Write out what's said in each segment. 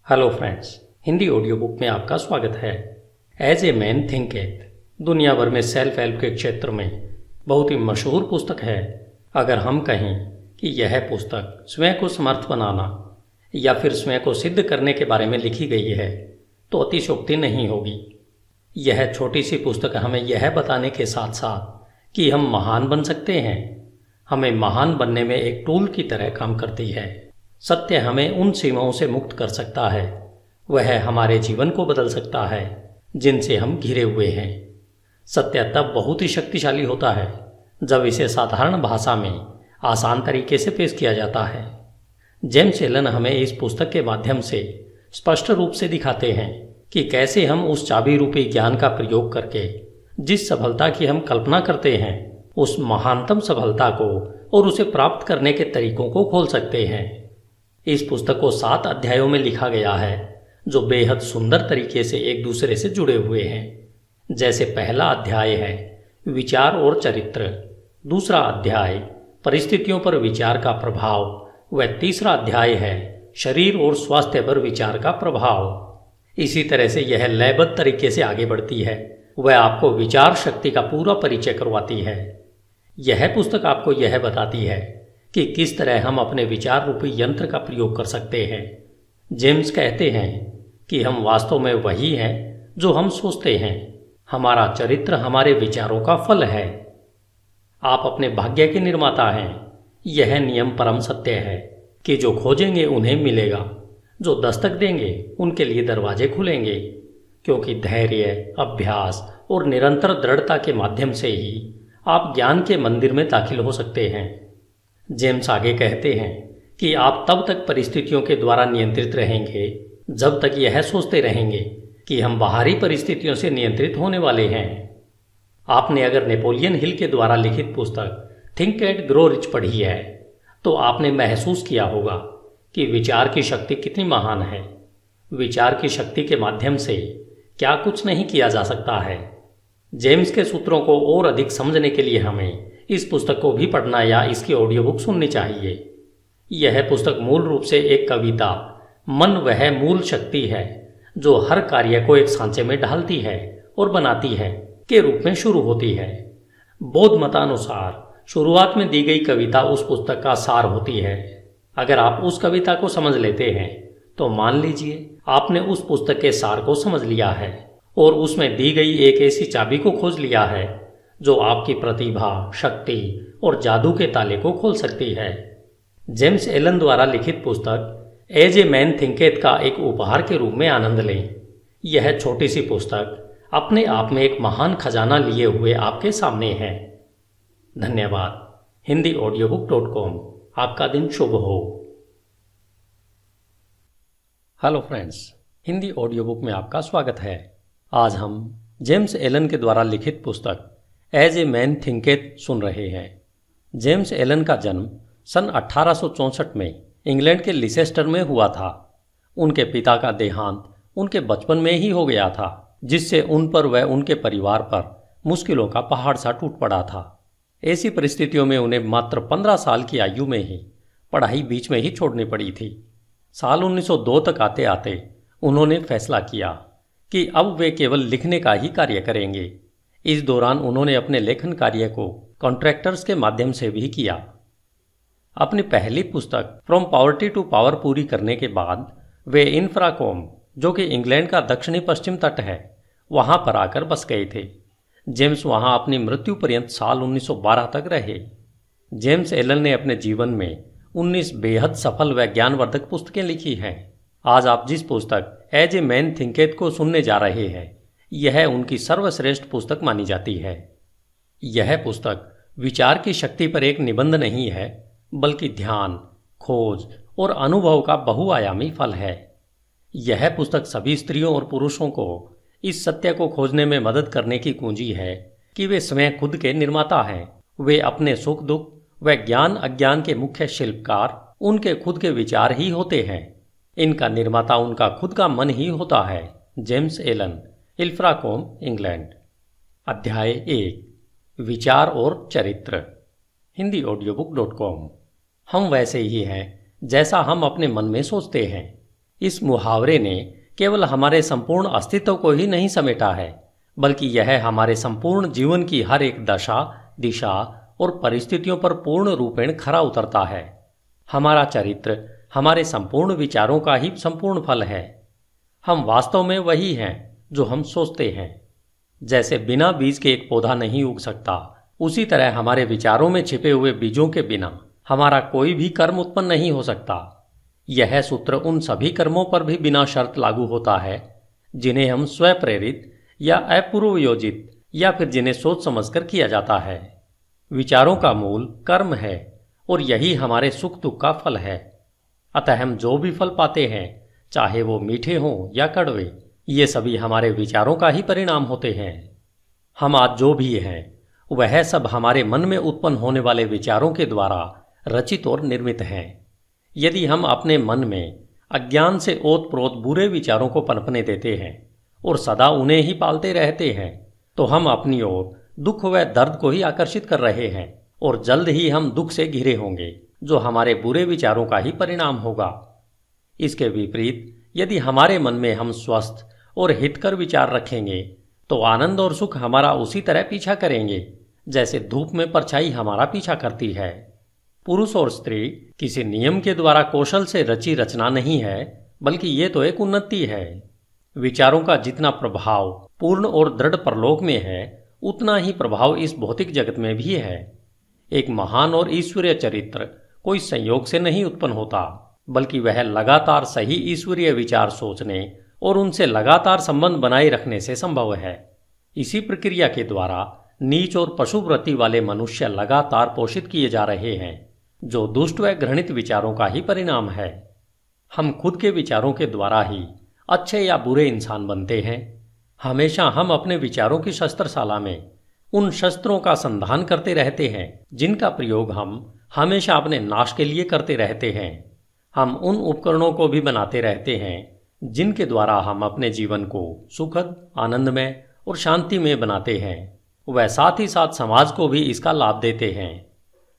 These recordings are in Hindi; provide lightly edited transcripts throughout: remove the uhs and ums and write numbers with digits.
Hello friends, Hindi audio book में आपका स्वागत है। एज ए मैन थिंकेथ दुनिया भर में सेल्फ हेल्प के क्षेत्र में बहुत ही मशहूर पुस्तक है। अगर हम कहें कि यह पुस्तक स्वयं को समर्थ बनाना या फिर स्वयं को सिद्ध करने के बारे में लिखी गई है तो अतिशयोक्ति नहीं होगी। यह छोटी सी पुस्तक हमें यह बताने के साथ साथ कि हम महान बन सकते हैं, हमें महान बनने में एक टूल की तरह काम करती है। सत्य हमें उन सीमाओं से मुक्त कर सकता है, वह हमारे जीवन को बदल सकता है जिनसे हम घिरे हुए हैं। सत्य तब बहुत ही शक्तिशाली होता है जब इसे साधारण भाषा में आसान तरीके से पेश किया जाता है। जेम्स एलन हमें इस पुस्तक के माध्यम से स्पष्ट रूप से दिखाते हैं कि कैसे हम उस चाबी रूपी ज्ञान का प्रयोग करके जिस सफलता की हम कल्पना करते हैं उस महानतम सफलता को और उसे प्राप्त करने के तरीकों को खोल सकते हैं। इस पुस्तक को 7 अध्यायों में लिखा गया है जो बेहद सुंदर तरीके से एक दूसरे से जुड़े हुए हैं। जैसे पहला अध्याय है विचार और चरित्र, दूसरा अध्याय परिस्थितियों पर विचार का प्रभाव व तीसरा अध्याय है शरीर और स्वास्थ्य पर विचार का प्रभाव। इसी तरह से यह लयबद्ध तरीके से आगे बढ़ती है, वह आपको विचार शक्ति का पूरा परिचय करवाती है। यह पुस्तक आपको यह बताती है कि किस तरह हम अपने विचार रूपी यंत्र का प्रयोग कर सकते हैं। जेम्स कहते हैं कि हम वास्तव में वही हैं जो हम सोचते हैं। हमारा चरित्र हमारे विचारों का फल है। आप अपने भाग्य के निर्माता हैं। यह नियम परम सत्य है कि जो खोजेंगे उन्हें मिलेगा, जो दस्तक देंगे उनके लिए दरवाजे खुलेंगे, क्योंकि धैर्य, अभ्यास और निरंतर दृढ़ता के माध्यम से ही आप ज्ञान के मंदिर में दाखिल हो सकते हैं। जेम्स आगे कहते हैं कि आप तब तक परिस्थितियों के द्वारा नियंत्रित रहेंगे जब तक यह सोचते रहेंगे कि हम बाहरी परिस्थितियों से नियंत्रित होने वाले हैं। आपने अगर नेपोलियन हिल के द्वारा लिखित पुस्तक थिंक एंड ग्रो रिच पढ़ी है तो आपने महसूस किया होगा कि विचार की शक्ति कितनी महान है। विचार की शक्ति के माध्यम से क्या कुछ नहीं किया जा सकता है। जेम्स के सूत्रों को और अधिक समझने के लिए हमें इस पुस्तक को भी पढ़ना या इसकी ऑडियो बुक सुननी चाहिए। यह पुस्तक मूल रूप से एक कविता मन वह मूल शक्ति है जो हर कार्य को एक सांचे में ढालती है और बनाती है के रूप में शुरू होती है। बौद्ध मतानुसार शुरुआत में दी गई कविता उस पुस्तक का सार होती है। अगर आप उस कविता को समझ लेते हैं तो मान लीजिए आपने उस पुस्तक के सार को समझ लिया है और उसमें दी गई एक ऐसी चाबी को खोज लिया है जो आपकी प्रतिभा, शक्ति और जादू के ताले को खोल सकती है। जेम्स एलन द्वारा लिखित पुस्तक एज ए मैन थिंकेथ का एक उपहार के रूप में आनंद लें। यह छोटी सी पुस्तक अपने आप में एक महान खजाना लिए हुए आपके सामने है। धन्यवाद। HindiAudiobook.com। आपका दिन शुभ हो। Hello friends, Hindi audio book में आपका स्वागत है। आज हम जेम्स एलन के द्वारा लिखित पुस्तक एज ए मैन थिंकेथ सुन रहे हैं। जेम्स एलन का जन्म सन 1864 में इंग्लैंड के लिसेस्टर में हुआ था। उनके पिता का देहांत उनके बचपन में ही हो गया था, जिससे उन पर व उनके परिवार पर मुश्किलों का पहाड़ सा टूट पड़ा था। ऐसी परिस्थितियों में उन्हें मात्र 15 साल की आयु में ही पढ़ाई बीच में ही छोड़नी पड़ी थी। साल 1902 तक आते आते उन्होंने फैसला किया कि अब वे केवल लिखने का ही कार्य करेंगे। इस दौरान उन्होंने अपने लेखन कार्य को कॉन्ट्रैक्टर्स के माध्यम से भी किया। अपनी पहली पुस्तक फ्रॉम पॉवर्टी टू पावर पूरी करने के बाद वे इंफ्राकॉम, जो कि इंग्लैंड का दक्षिणी पश्चिम तट है, वहां पर आकर बस गए थे। जेम्स वहां अपनी मृत्यु पर्यंत साल 1912 तक रहे। जेम्स एलन ने अपने जीवन में 19 बेहद सफल व ज्ञानवर्धक पुस्तकें लिखी हैं। आज आप जिस पुस्तक एज ए मैन थिंकेथ को सुनने जा रहे हैं यह उनकी सर्वश्रेष्ठ पुस्तक मानी जाती है। यह पुस्तक विचार की शक्ति पर एक निबंध नहीं है, बल्कि ध्यान, खोज और अनुभव का बहुआयामी फल है। यह पुस्तक सभी स्त्रियों और पुरुषों को इस सत्य को खोजने में मदद करने की कुंजी है कि वे स्वयं खुद के निर्माता हैं। वे अपने सुख दुख व ज्ञान अज्ञान के मुख्य शिल्पकार उनके खुद के विचार ही होते हैं। इनका निर्माता उनका खुद का मन ही होता है। James Allen, Ilfracombe, England. अध्याय 1 विचार और चरित्र। HindiAudiobook.com। हम वैसे ही हैं जैसा हम अपने मन में सोचते हैं। इस मुहावरे ने केवल हमारे संपूर्ण अस्तित्व को ही नहीं समेटा है, बल्कि यह हमारे संपूर्ण जीवन की हर एक दशा, दिशा और परिस्थितियों पर पूर्ण रूपेण खरा उतरता है। हमारा चरित्र हमारे संपूर्ण विचारों का ही संपूर्ण फल है। हम वास्तव में वही हैं जो हम सोचते हैं। जैसे बिना बीज के एक पौधा नहीं उग सकता, उसी तरह हमारे विचारों में छिपे हुए बीजों के बिना हमारा कोई भी कर्म उत्पन्न नहीं हो सकता। यह सूत्र उन सभी कर्मों पर भी बिना शर्त लागू होता है जिन्हें हम स्वप्रेरित या अपूर्व योजित या फिर जिन्हें सोच समझकर किया जाता है। विचारों का मूल कर्म है और यही हमारे सुख दुख का फल है। अतः हम जो भी फल पाते हैं, चाहे वो मीठे हों या कड़वे, ये सभी हमारे विचारों का ही परिणाम होते हैं। हम आज जो भी हैं वह सब हमारे मन में उत्पन्न होने वाले विचारों के द्वारा रचित और निर्मित हैं। यदि हम अपने मन में अज्ञान से ओत प्रोत बुरे विचारों को पनपने देते हैं और सदा उन्हें ही पालते रहते हैं, तो हम अपनी ओर दुख व दर्द को ही आकर्षित कर रहे हैं और जल्द ही हम दुख से घिरे होंगे, जो हमारे बुरे विचारों का ही परिणाम होगा। इसके विपरीत यदि हमारे मन में हम स्वस्थ और हितकर विचार रखेंगे, तो आनंद और सुख हमारा उसी तरह पीछा करेंगे जैसे धूप में परछाई हमारा पीछा करती है। पुरुष और स्त्री किसी नियम के द्वारा कौशल से रची रचना नहीं है, बल्कि ये तो एक उन्नति है। विचारों का जितना प्रभाव पूर्ण और दृढ़ परलोक में है, उतना ही प्रभाव इस भौतिक जगत में भी है। एक महान और ईश्वरीय चरित्र कोई संयोग से नहीं उत्पन्न होता, बल्कि वह लगातार सही ईश्वरीय विचार सोचने और उनसे लगातार संबंध बनाए रखने से संभव है। इसी प्रक्रिया के द्वारा नीच और पशुवृत्ति वाले मनुष्य लगातार पोषित किए जा रहे हैं, जो दुष्ट व घृणित विचारों का ही परिणाम है। हम खुद के विचारों के द्वारा ही अच्छे या बुरे इंसान बनते हैं। हमेशा हम अपने विचारों की शस्त्रशाला में उन शस्त्रों का संधान करते रहते हैं जिनका प्रयोग हम हमेशा अपने नाश के लिए करते रहते हैं। हम उन उपकरणों को भी बनाते रहते हैं जिनके द्वारा हम अपने जीवन को सुखद, आनंदमय और शांति में बनाते हैं। वह साथ ही साथ समाज को भी इसका लाभ देते हैं।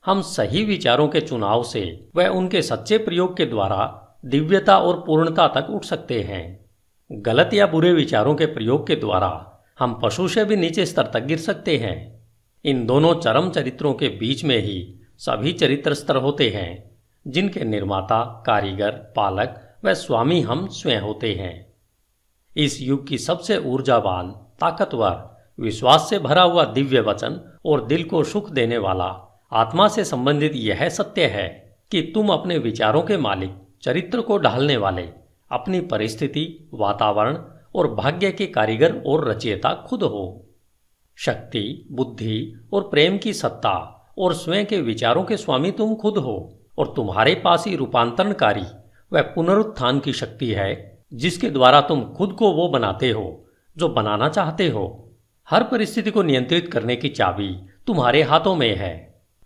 हम सही विचारों के चुनाव से व उनके सच्चे प्रयोग के द्वारा दिव्यता और पूर्णता तक उठ सकते हैं। गलत या बुरे विचारों के प्रयोग के द्वारा हम पशु से भी नीचे स्तर तक गिर सकते हैं। इन दोनों चरम चरित्रों के बीच में ही सभी चरित्र स्तर होते हैं, जिनके निर्माता, कारीगर, पालक व स्वामी हम स्वयं होते हैं। इस युग की सबसे ऊर्जावान, ताकतवर, विश्वास से भरा हुआ दिव्य वचन और दिल को सुख देने वाला आत्मा से संबंधित यह सत्य है कि तुम अपने विचारों के मालिक, चरित्र को ढालने वाले, अपनी परिस्थिति, वातावरण और भाग्य के कारीगर और रचयिता खुद हो। शक्ति, बुद्धि और प्रेम की सत्ता और स्वयं के विचारों के स्वामी तुम खुद हो और तुम्हारे पास ही रूपांतरणकारी व पुनरुत्थान की शक्ति है, जिसके द्वारा तुम खुद को वो बनाते हो जो बनाना चाहते हो। हर परिस्थिति को नियंत्रित करने की चाबी तुम्हारे हाथों में है।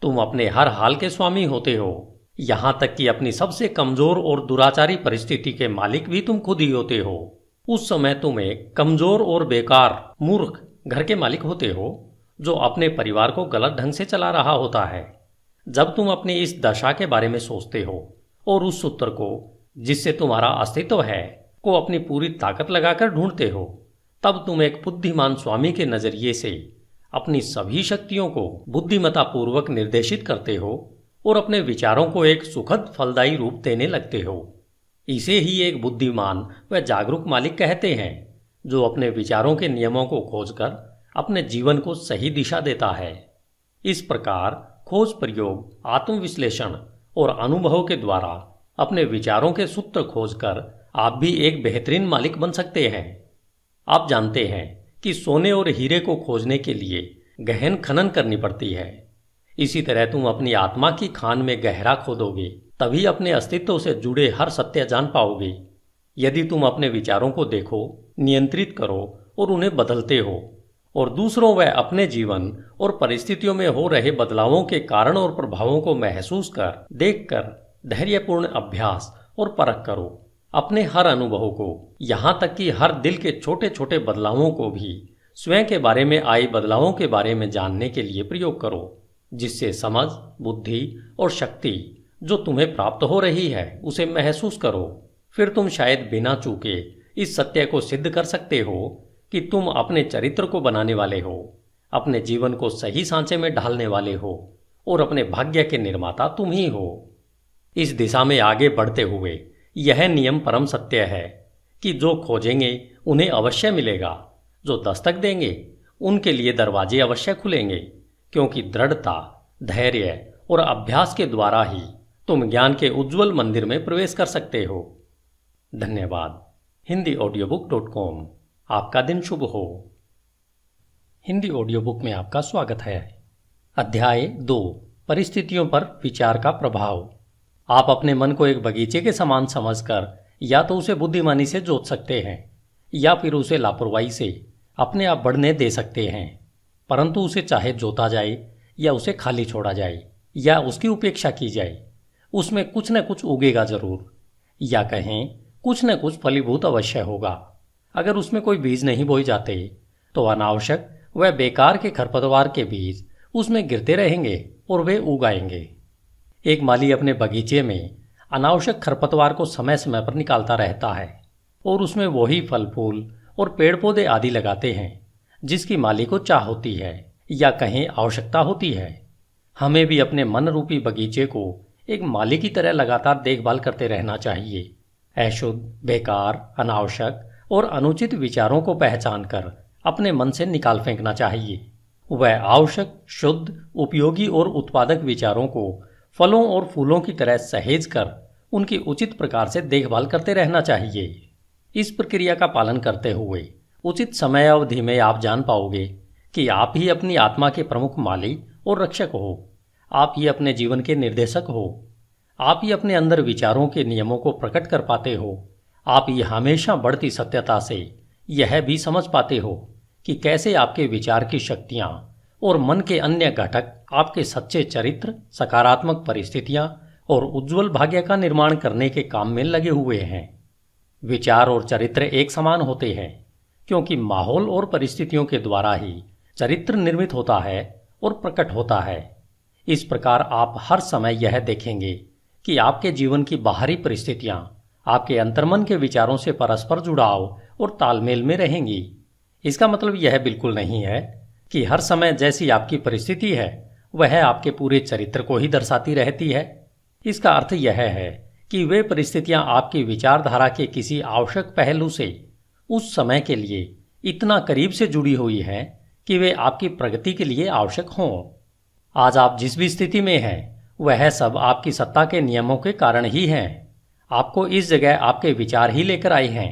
तुम अपने हर हाल के स्वामी होते हो, यहां तक कि अपनी सबसे कमजोर और दुराचारी परिस्थिति के मालिक भी तुम खुद ही होते हो। उस समय तुम एक कमजोर और बेकार, मूर्ख घर के मालिक होते हो जो अपने परिवार को गलत ढंग से चला रहा होता है। जब तुम अपनी इस दशा के बारे में सोचते हो और उस सूत्र को जिससे तुम्हारा अस्तित्व है को अपनी पूरी ताकत लगाकर ढूंढते हो, तब तुम एक बुद्धिमान स्वामी के नजरिए से अपनी सभी शक्तियों को बुद्धिमत्ता पूर्वक निर्देशित करते हो और अपने विचारों को एक सुखद, फलदायी रूप देने लगते हो। इसे ही एक बुद्धिमान व जागरूक मालिक कहते हैं, जो अपने विचारों के नियमों को खोजकर अपने जीवन को सही दिशा देता है। इस प्रकार खोज, प्रयोग, आत्मविश्लेषण और अनुभव के द्वारा अपने विचारों के सूत्र खोजकर आप भी एक बेहतरीन मालिक बन सकते हैं। आप जानते हैं कि सोने और हीरे को खोजने के लिए गहन खनन करनी पड़ती है। इसी तरह तुम अपनी आत्मा की खान में गहरा खोदोगे, तभी अपने अस्तित्व से जुड़े हर सत्य जान पाओगे। यदि तुम अपने विचारों को देखो, नियंत्रित करो और उन्हें बदलते हो और दूसरों व अपने जीवन और परिस्थितियों में हो रहे बदलावों के कारण और प्रभावों को महसूस कर, देखकर धैर्यपूर्ण अभ्यास और परख करो। अपने हर अनुभव को, यहाँ तक कि हर दिल के छोटे छोटे बदलावों को भी स्वयं के बारे में आए बदलावों के बारे में जानने के लिए प्रयोग करो, जिससे समझ, बुद्धि और शक्ति जो तुम्हें प्राप्त हो रही है उसे महसूस करो। फिर तुम शायद बिना चूके इस सत्य को सिद्ध कर सकते हो कि तुम अपने चरित्र को बनाने वाले हो, अपने जीवन को सही सांचे में ढालने वाले हो और अपने भाग्य के निर्माता तुम ही हो। इस दिशा में आगे बढ़ते हुए यह नियम परम सत्य है कि जो खोजेंगे उन्हें अवश्य मिलेगा, जो दस्तक देंगे उनके लिए दरवाजे अवश्य खुलेंगे, क्योंकि दृढ़ता, धैर्य और अभ्यास के द्वारा ही तुम ज्ञान के उज्जवल मंदिर में प्रवेश कर सकते हो। धन्यवाद। HindiAudiobook.com। आपका दिन शुभ हो। हिंदी ऑडियो बुक में आपका स्वागत है। अध्याय 2, परिस्थितियों पर विचार का प्रभाव। आप अपने मन को एक बगीचे के समान समझकर या तो उसे बुद्धिमानी से जोत सकते हैं या फिर उसे लापरवाही से अपने आप बढ़ने दे सकते हैं, परंतु उसे चाहे जोता जाए या उसे खाली छोड़ा जाए या उसकी उपेक्षा की जाए, उसमें कुछ न कुछ उगेगा जरूर, या कहें कुछ न कुछ फलीभूत अवश्य होगा। अगर उसमें कोई बीज नहीं बोए जाते तो अनावश्यक व बेकार के खरपतवार के बीज उसमें गिरते रहेंगे और वे उग आएंगे। एक माली अपने बगीचे में अनावश्यक खरपतवार को समय समय पर निकालता रहता है और उसमें वही फल फूल और पेड़ पौधे आदि लगाते हैं जिसकी माली को चाह होती है या कहें आवश्यकता होती है। हमें भी अपने मन रूपी बगीचे को एक माली की तरह लगातार देखभाल करते रहना चाहिए। अशुद्ध, बेकार, अनावश्यक और अनुचित विचारों को पहचान कर अपने मन से निकाल फेंकना चाहिए। वह आवश्यक, शुद्ध, उपयोगी और उत्पादक विचारों को फलों और फूलों की तरह सहेज कर उनकी उचित प्रकार से देखभाल करते रहना चाहिए। इस प्रक्रिया का पालन करते हुए उचित समय अवधि में आप जान पाओगे कि आप ही अपनी आत्मा के प्रमुख माली और रक्षक हो। आप ही अपने जीवन के निर्देशक हो। आप ही अपने अंदर विचारों के नियमों को प्रकट कर पाते हो। आप ही हमेशा बढ़ती सत्यता से यह भी समझ पाते हो कि कैसे आपके विचार की शक्तियां और मन के अन्य घटक आपके सच्चे चरित्र, सकारात्मक परिस्थितियां और उज्जवल भाग्य का निर्माण करने के काम में लगे हुए हैं। विचार और चरित्र एक समान होते हैं क्योंकि माहौल और परिस्थितियों के द्वारा ही चरित्र निर्मित होता है और प्रकट होता है। इस प्रकार आप हर समय यह देखेंगे कि आपके जीवन की बाहरी परिस्थितियां आपके अंतर्मन के विचारों से परस्पर जुड़ाव और तालमेल में रहेंगी। इसका मतलब यह बिल्कुल नहीं है कि हर समय जैसी आपकी परिस्थिति है वह आपके पूरे चरित्र को ही दर्शाती रहती है। इसका अर्थ यह है कि वे परिस्थितियां आपकी विचारधारा के किसी आवश्यक पहलू से उस समय के लिए इतना करीब से जुड़ी हुई हैं कि वे आपकी प्रगति के लिए आवश्यक हों। आज आप जिस भी स्थिति में हैं वह सब आपकी सत्ता के नियमों के कारण ही हैं। आपको इस जगह आपके विचार ही लेकर आए हैं।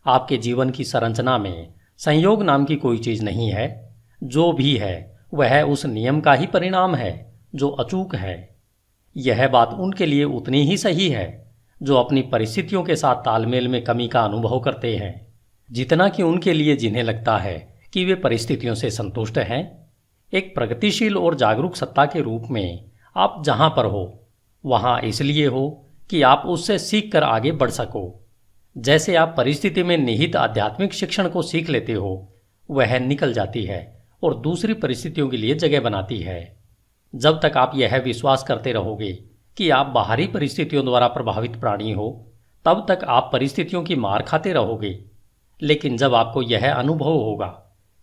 आपके जीवन की संरचना में संयोग नाम की कोई चीज नहीं है। जो भी है वह उस नियम का ही परिणाम है जो अचूक है। यह बात उनके लिए उतनी ही सही है जो अपनी परिस्थितियों के साथ तालमेल में कमी का अनुभव करते हैं, जितना कि उनके लिए जिन्हें लगता है कि वे परिस्थितियों से संतुष्ट हैं। एक प्रगतिशील और जागरूक सत्ता के रूप में आप जहां पर हो वहां इसलिए हो कि आप उससे सीख कर आगे बढ़ सको। जैसे आप परिस्थिति में निहित आध्यात्मिक शिक्षण को सीख लेते हो, वह निकल जाती है और दूसरी परिस्थितियों के लिए जगह बनाती है। जब तक आप यह विश्वास करते रहोगे कि आप बाहरी परिस्थितियों द्वारा प्रभावित प्राणी हो, तब तक आप परिस्थितियों की मार खाते रहोगे। लेकिन जब आपको यह अनुभव होगा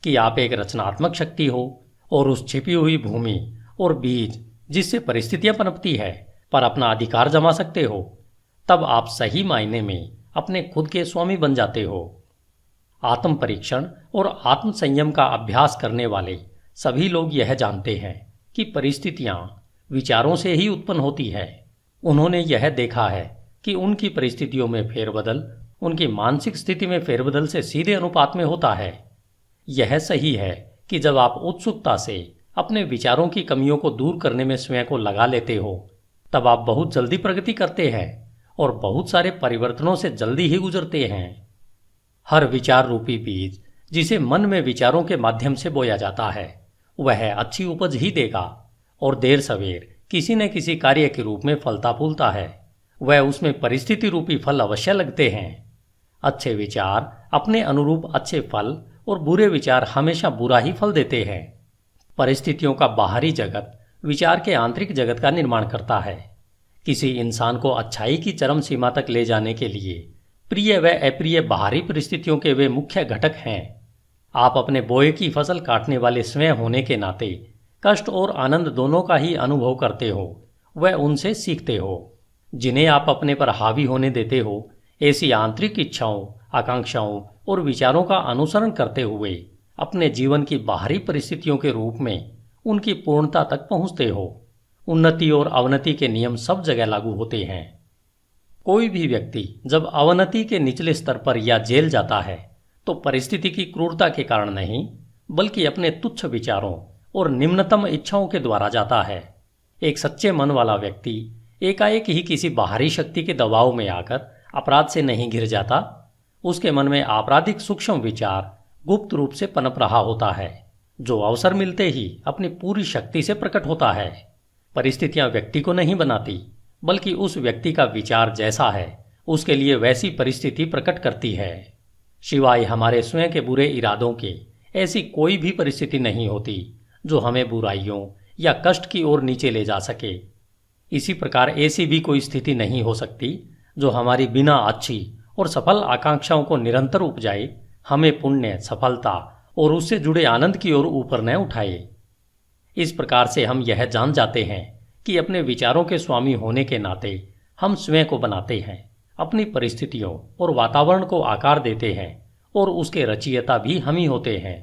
कि आप एक रचनात्मक शक्ति हो और उस छिपी हुई भूमि और बीज जिससे परिस्थितियां पनपती है पर अपना अधिकार जमा सकते हो, तब आप सही मायने में अपने खुद के स्वामी बन जाते हो। आत्म परीक्षण और आत्म संयम का अभ्यास करने वाले सभी लोग यह जानते हैं कि परिस्थितियां विचारों से ही उत्पन्न होती है। उन्होंने यह देखा है कि उनकी परिस्थितियों में फेरबदल उनकी मानसिक स्थिति में फेरबदल से सीधे अनुपात में होता है। यह सही है कि जब आप उत्सुकता से अपने विचारों की कमियों को दूर करने में स्वयं को लगा लेते हो, तब आप बहुत जल्दी प्रगति करते हैं और बहुत सारे परिवर्तनों से जल्दी ही गुजरते हैं। हर विचार रूपी बीज जिसे मन में विचारों के माध्यम से बोया जाता है वह अच्छी उपज ही देगा और देर सवेर किसी न किसी कार्य के रूप में फलता फूलता है। वह उसमें परिस्थिति रूपी फल अवश्य लगते हैं। अच्छे विचार अपने अनुरूप अच्छे फल और बुरे विचार हमेशा बुरा ही फल देते हैं। परिस्थितियों का बाहरी जगत विचार के आंतरिक जगत का निर्माण करता है। किसी इंसान को अच्छाई की चरम सीमा तक ले जाने के लिए प्रिय व अप्रिय बाहरी परिस्थितियों के वे मुख्य घटक हैं। आप अपने बोए की फसल काटने वाले स्वयं होने के नाते कष्ट और आनंद दोनों का ही अनुभव करते हो व उनसे सीखते हो। जिन्हें आप अपने पर हावी होने देते हो, ऐसी आंतरिक इच्छाओं, आकांक्षाओं और विचारों का अनुसरण करते हुए अपने जीवन की बाहरी परिस्थितियों के रूप में उनकी पूर्णता तक पहुंचते हो। उन्नति और अवनति के नियम सब जगह लागू होते हैं। कोई भी व्यक्ति जब अवनति के निचले स्तर पर या जेल जाता है तो परिस्थिति की क्रूरता के कारण नहीं, बल्कि अपने तुच्छ विचारों और निम्नतम इच्छाओं के द्वारा जाता है। एक सच्चे मन वाला व्यक्ति एकाएक ही किसी बाहरी शक्ति के दबाव में आकर अपराध से नहीं घिर जाता। उसके मन में आपराधिक सूक्ष्म विचार गुप्त रूप से पनप रहा होता है, जो अवसर मिलते ही अपनी पूरी शक्ति से प्रकट होता है। परिस्थितियां व्यक्ति को नहीं बनाती, बल्कि उस व्यक्ति का विचार जैसा है उसके लिए वैसी परिस्थिति प्रकट करती है। सिवाय हमारे स्वयं के बुरे इरादों के ऐसी कोई भी परिस्थिति नहीं होती जो हमें बुराइयों या कष्ट की ओर नीचे ले जा सके। इसी प्रकार ऐसी भी कोई स्थिति नहीं हो सकती जो हमारी बिना अच्छी और सफल आकांक्षाओं को निरंतर उपजाए, हमें पुण्य, सफलता और उससे जुड़े आनंद की ओर ऊपर न उठाए। इस प्रकार से हम यह जान जाते हैं कि अपने विचारों के स्वामी होने के नाते हम स्वयं को बनाते हैं, अपनी परिस्थितियों और वातावरण को आकार देते हैं और उसके रचयिता भी हम ही होते हैं।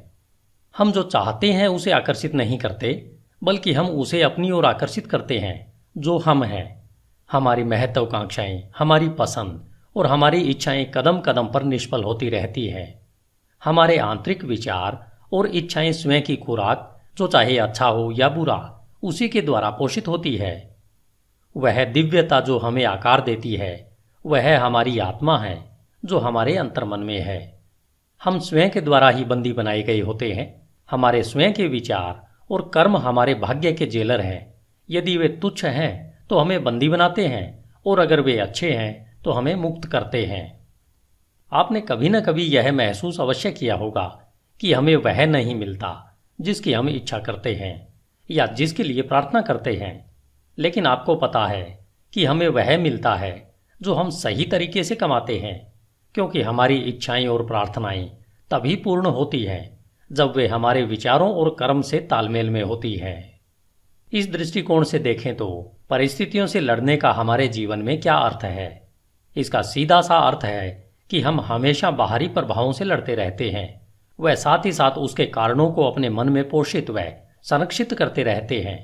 हम जो चाहते हैं उसे आकर्षित नहीं करते, बल्कि हम उसे अपनी ओर आकर्षित करते हैं जो हम हैं। हमारी महत्वाकांक्षाएं, हमारी पसंद और हमारी इच्छाएं कदम कदम पर निष्फल होती रहती हैं। हमारे आंतरिक विचार और इच्छाएं स्वयं की खुराक, जो चाहे अच्छा हो या बुरा, उसी के द्वारा पोषित होती है। वह दिव्यता जो हमें आकार देती है, वह हमारी आत्मा है जो हमारे अंतर्मन में है। हम स्वयं के द्वारा ही बंदी बनाए गए होते हैं। हमारे स्वयं के विचार और कर्म हमारे भाग्य के जेलर हैं। यदि वे तुच्छ हैं तो हमें बंदी बनाते हैं, और अगर वे अच्छे हैं तो हमें मुक्त करते हैं। आपने कभी न कभी यह महसूस अवश्य किया होगा कि हमें वह नहीं मिलता जिसकी हम इच्छा करते हैं या जिसके लिए प्रार्थना करते हैं, लेकिन आपको पता है कि हमें वह मिलता है जो हम सही तरीके से कमाते हैं, क्योंकि हमारी इच्छाएं और प्रार्थनाएं तभी पूर्ण होती हैं जब वे हमारे विचारों और कर्म से तालमेल में होती हैं। इस दृष्टिकोण से देखें तो परिस्थितियों से लड़ने का हमारे जीवन में क्या अर्थ है? इसका सीधा सा अर्थ है कि हम हमेशा बाहरी प्रभावों से लड़ते रहते हैं, वह साथ ही साथ उसके कारणों को अपने मन में पोषित व संरक्षित करते रहते हैं।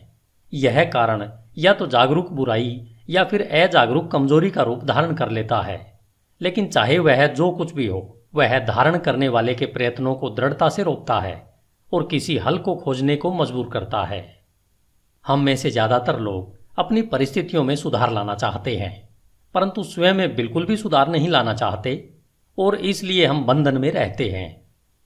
यह कारण या तो जागरूक बुराई या फिर अजागरूक कमजोरी का रूप धारण कर लेता है, लेकिन चाहे वह जो कुछ भी हो, वह धारण करने वाले के प्रयत्नों को दृढ़ता से रोकता है और किसी हल को खोजने को मजबूर करता है। हम में से ज्यादातर लोग अपनी परिस्थितियों में सुधार लाना चाहते हैं, परंतु स्वयं में बिल्कुल भी सुधार नहीं लाना चाहते, और इसलिए हम बंधन में रहते हैं।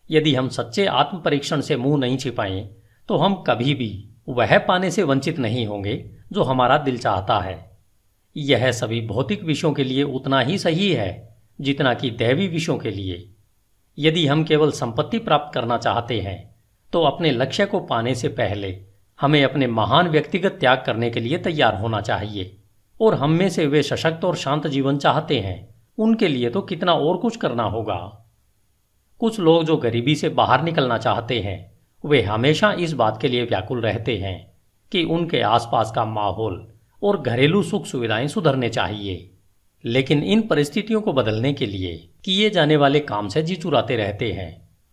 यदि हम सच्चे आत्म परीक्षण से मुंह नहीं छिपाएं तो हम कभी भी वह पाने से वंचित नहीं होंगे जो हमारा दिल चाहता है। यह सभी भौतिक विषयों के लिए उतना ही सही है जितना कि दैवी विषयों के लिए। यदि हम केवल संपत्ति प्राप्त करना चाहते हैं तो अपने लक्ष्य को पाने से पहले हमें अपने महान व्यक्तिगत त्याग करने के लिए तैयार होना चाहिए, और हम में से वे सशक्त और शांत जीवन चाहते हैं उनके लिए तो कितना और कुछ करना होगा। कुछ लोग जो गरीबी से बाहर निकलना चाहते हैं, वे हमेशा इस बात के लिए व्याकुल रहते हैं कि उनके आसपास का माहौल और घरेलू सुख सुविधाएं सुधरने चाहिए, लेकिन इन परिस्थितियों को बदलने के लिए किए जाने वाले काम से जी चुराते रहते हैं।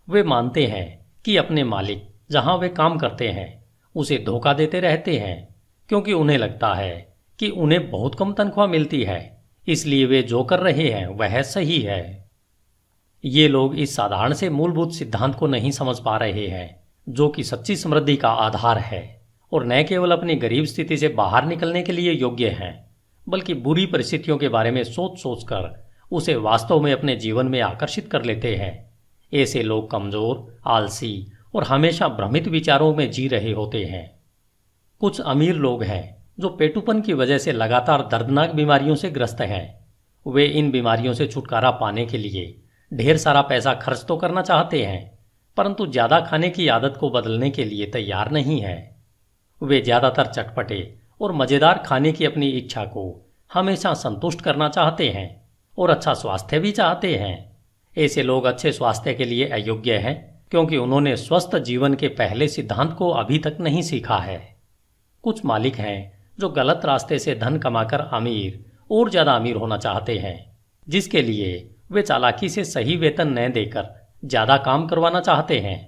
वे मानते हैं कि अपने मालिक जहां वे काम करते हैं उसे धोखा देते रहते हैं, क्योंकि उन्हें लगता है कि उन्हें बहुत कम तनख्वाह मिलती है, इसलिए वे जो कर रहे हैं वह सही है। ये लोग इस साधारण से मूलभूत सिद्धांत को नहीं समझ पा रहे हैं जो कि सच्ची समृद्धि का आधार है, और न केवल अपनी गरीब स्थिति से बाहर निकलने के लिए योग्य हैं, बल्कि बुरी परिस्थितियों के बारे में सोच सोचकर उसे वास्तव में अपने जीवन में आकर्षित कर लेते हैं। ऐसे लोग कमजोर, आलसी और हमेशा भ्रमित विचारों में जी रहे होते हैं। कुछ अमीर लोग हैं जो पेटुपन की वजह से लगातार दर्दनाक बीमारियों से ग्रस्त हैं। वे इन बीमारियों से छुटकारा पाने के लिए ढेर सारा पैसा खर्च तो करना चाहते हैं, परंतु ज्यादा खाने की आदत को बदलने के लिए तैयार नहीं है। वे ज्यादातर चटपटे और मजेदार खाने की अपनी इच्छा को हमेशा संतुष्ट करना चाहते हैं और अच्छा स्वास्थ्य भी चाहते हैं। ऐसे लोग अच्छे स्वास्थ्य के लिए अयोग्य हैं क्योंकि उन्होंने स्वस्थ जीवन के पहले सिद्धांत को अभी तक नहीं सीखा है। कुछ मालिक हैं जो गलत रास्ते से धन कमाकर अमीर और ज़्यादा अमीर होना चाहते हैं, जिसके लिए वे चालाकी से सही वेतन न देकर ज़्यादा काम करवाना चाहते हैं।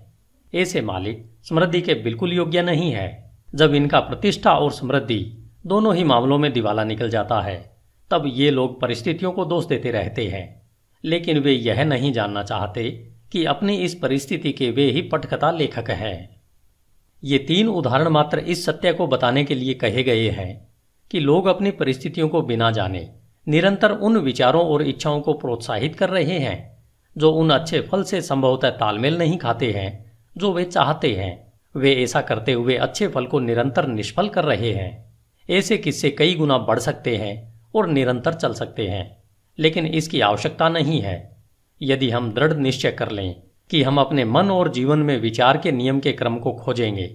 ऐसे मालिक समृद्धि के बिल्कुल योग्य नहीं है। जब इनका प्रतिष्ठा और समृद्धि दोनों ही मामलों में दिवाला निकल जाता है, तब ये लोग परिस्थितियों को दोष देते रहते हैं, लेकिन वे यह नहीं जानना चाहते कि अपनी इस परिस्थिति के वे ही पटकथा लेखक हैं। ये 3 उदाहरण मात्र इस सत्य को बताने के लिए कहे गए हैं कि लोग अपनी परिस्थितियों को बिना जाने निरंतर उन विचारों और इच्छाओं को प्रोत्साहित कर रहे हैं जो उन अच्छे फल से संभवतः तालमेल नहीं खाते हैं जो वे चाहते हैं। वे ऐसा करते हुए अच्छे फल को निरंतर निष्फल कर रहे हैं। ऐसे किस्से कई गुना बढ़ सकते हैं और निरंतर चल सकते हैं, लेकिन इसकी आवश्यकता नहीं है। यदि हम दृढ़ निश्चय कर लें कि हम अपने मन और जीवन में विचार के नियम के क्रम को खोजेंगे,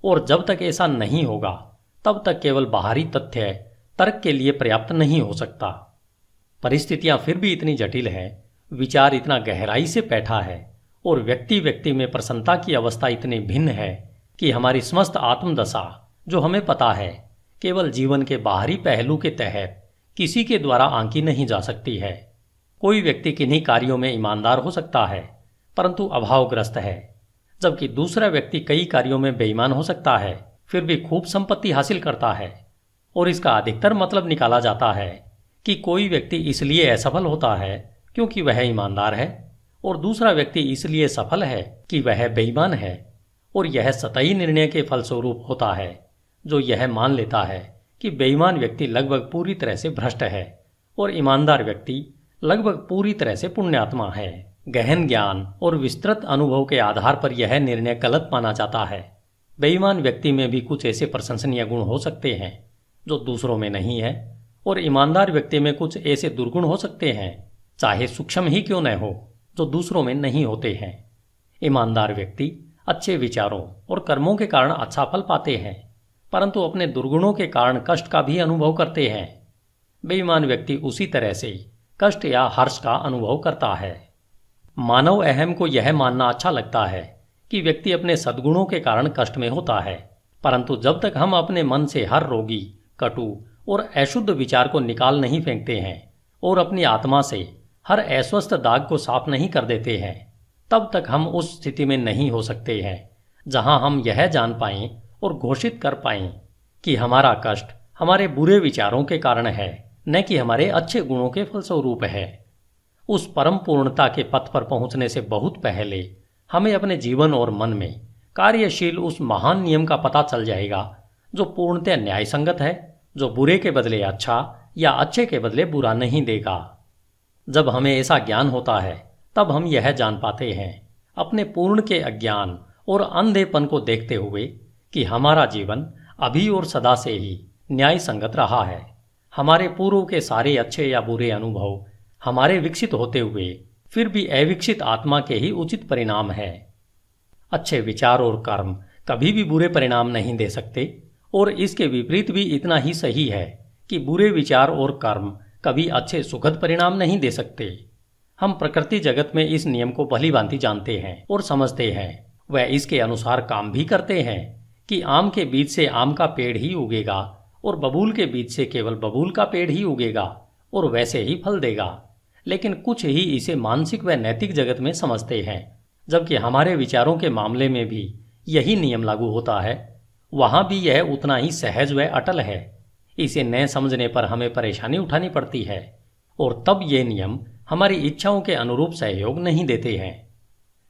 और जब तक ऐसा नहीं होगा तब तक केवल बाहरी तथ्य तर्क के लिए पर्याप्त नहीं हो सकता। परिस्थितियां फिर भी इतनी जटिल है, विचार इतना गहराई से बैठा है और व्यक्ति व्यक्ति में प्रसन्नता की अवस्था इतनी भिन्न है कि हमारी समस्त आत्मदशा, जो हमें पता है, केवल जीवन के बाहरी पहलू के तहत किसी के द्वारा आंकी नहीं जा सकती है। कोई व्यक्ति किन्हीं कार्यों में ईमानदार हो सकता है परंतु अभावग्रस्त है, जबकि दूसरा व्यक्ति कई कार्यों में बेईमान हो सकता है फिर भी खूब संपत्ति हासिल करता है। और इसका अधिकतर मतलब निकाला जाता है कि कोई व्यक्ति इसलिए असफल होता है क्योंकि वह ईमानदार है और दूसरा व्यक्ति इसलिए सफल है कि वह बेईमान है। और यह सतही निर्णय के फलस्वरूप होता है, जो यह मान लेता है कि बेईमान व्यक्ति लगभग पूरी तरह से भ्रष्ट है और ईमानदार व्यक्ति लगभग पूरी तरह से पुण्यात्मा है। गहन ज्ञान और विस्तृत अनुभव के आधार पर यह निर्णय गलत माना जाता है। बेईमान व्यक्ति में भी कुछ ऐसे प्रशंसनीय गुण हो सकते हैं जो दूसरों में नहीं है, और ईमानदार व्यक्ति में कुछ ऐसे दुर्गुण हो सकते हैं, चाहे सूक्ष्म ही क्यों न हो, जो दूसरों में नहीं होते हैं। ईमानदार व्यक्ति अच्छे विचारों और कर्मों के कारण अच्छा फल पाते हैं, परंतु अपने दुर्गुणों के कारण कष्ट का भी अनुभव करते हैं। बेईमान व्यक्ति उसी तरह से कष्ट या हर्ष का अनुभव करता है। मानव अहम को यह मानना अच्छा लगता है कि व्यक्ति अपने सद्गुणों के कारण कष्ट में होता है, परंतु जब तक हम अपने मन से हर रोगी, कटु और अशुद्ध विचार को निकाल नहीं फेंकते हैं और अपनी आत्मा से हर अस्वस्थ दाग को साफ नहीं कर देते हैं, तब तक हम उस स्थिति में नहीं हो सकते हैं जहां हम यह जान पाएं और घोषित कर पाएं कि हमारा कष्ट हमारे बुरे विचारों के कारण है, न कि हमारे अच्छे गुणों के फलस्वरूप है। उस परम पूर्णता के पथ पर पहुंचने से बहुत पहले हमें अपने जीवन और मन में कार्यशील उस महान नियम का पता चल जाएगा जो पूर्णतः न्याय संगत है, जो बुरे के बदले अच्छा या अच्छे के बदले बुरा नहीं देगा। जब हमें ऐसा ज्ञान होता है तब हम यह जान पाते हैं अपने पूर्ण के अज्ञान और अंधेपन को देखते हुए कि हमारा जीवन अभी और सदा से ही न्याय संगत रहा है। हमारे पूर्व के सारे अच्छे या बुरे अनुभव हमारे विकसित होते हुए फिर भी अविकसित आत्मा के ही उचित परिणाम है। अच्छे विचार और कर्म कभी भी बुरे परिणाम नहीं दे सकते, और इसके विपरीत भी इतना ही सही है कि बुरे विचार और कर्म कभी अच्छे सुखद परिणाम नहीं दे सकते। हम प्रकृति जगत में इस नियम को भलीभांति जानते हैं और समझते हैं। वह इसके अनुसार काम भी करते हैं कि आम के बीज से आम का पेड़ ही उगेगा और बबूल के बीज से केवल बबूल का पेड़ ही उगेगा और वैसे ही फल देगा। लेकिन कुछ ही इसे मानसिक व नैतिक जगत में समझते हैं, जबकि हमारे विचारों के मामले में भी यही नियम लागू होता है। वहां भी यह उतना ही सहज व अटल है। इसे न समझने पर हमें परेशानी उठानी पड़ती है, और तब ये नियम हमारी इच्छाओं के अनुरूप सहयोग नहीं देते हैं।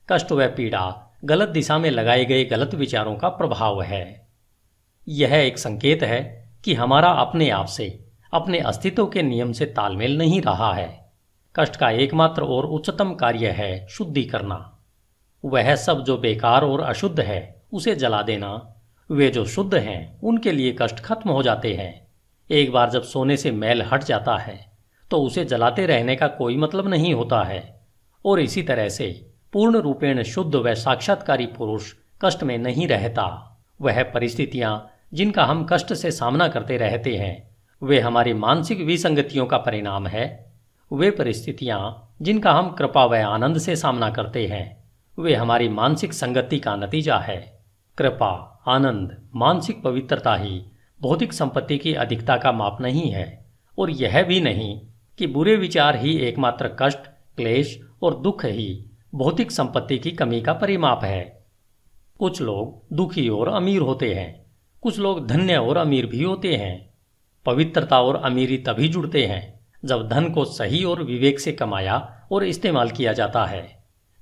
कष्ट व पीड़ा गलत दिशा में लगाए गए गलत विचारों का प्रभाव है। यह एक संकेत है कि हमारा अपने आप से, अपने अस्तित्व के नियम से तालमेल नहीं रहा है। कष्ट का एकमात्र और उच्चतम कार्य है शुद्धि करना। वह सब जो बेकार और अशुद्ध है उसे जला देना। वे जो शुद्ध हैं उनके लिए कष्ट खत्म हो जाते हैं। एक बार जब सोने से मैल हट जाता है तो उसे जलाते रहने का कोई मतलब नहीं होता है। और इसी तरह से पूर्ण रूपेण शुद्ध व साक्षात्कारी पुरुष कष्ट में नहीं रहता। वह परिस्थितियां जिनका हम कष्ट से सामना करते रहते हैं वे हमारी मानसिक विसंगतियों का परिणाम है। वे परिस्थितियां जिनका हम कृपा व आनंद से सामना करते हैं, वे हमारी मानसिक संगति का नतीजा है। कृपा, आनंद, मानसिक पवित्रता ही भौतिक संपत्ति की अधिकता का माप नहीं है, और यह भी नहीं कि बुरे विचार ही एकमात्र कष्ट, क्लेश और दुख ही भौतिक संपत्ति की कमी का परिमाप है। कुछ लोग दुखी और अमीर होते हैं, कुछ लोग धन्य और अमीर भी होते हैं। पवित्रता और अमीरी तभी जुड़ते हैं जब धन को सही और विवेक से कमाया और इस्तेमाल किया जाता है।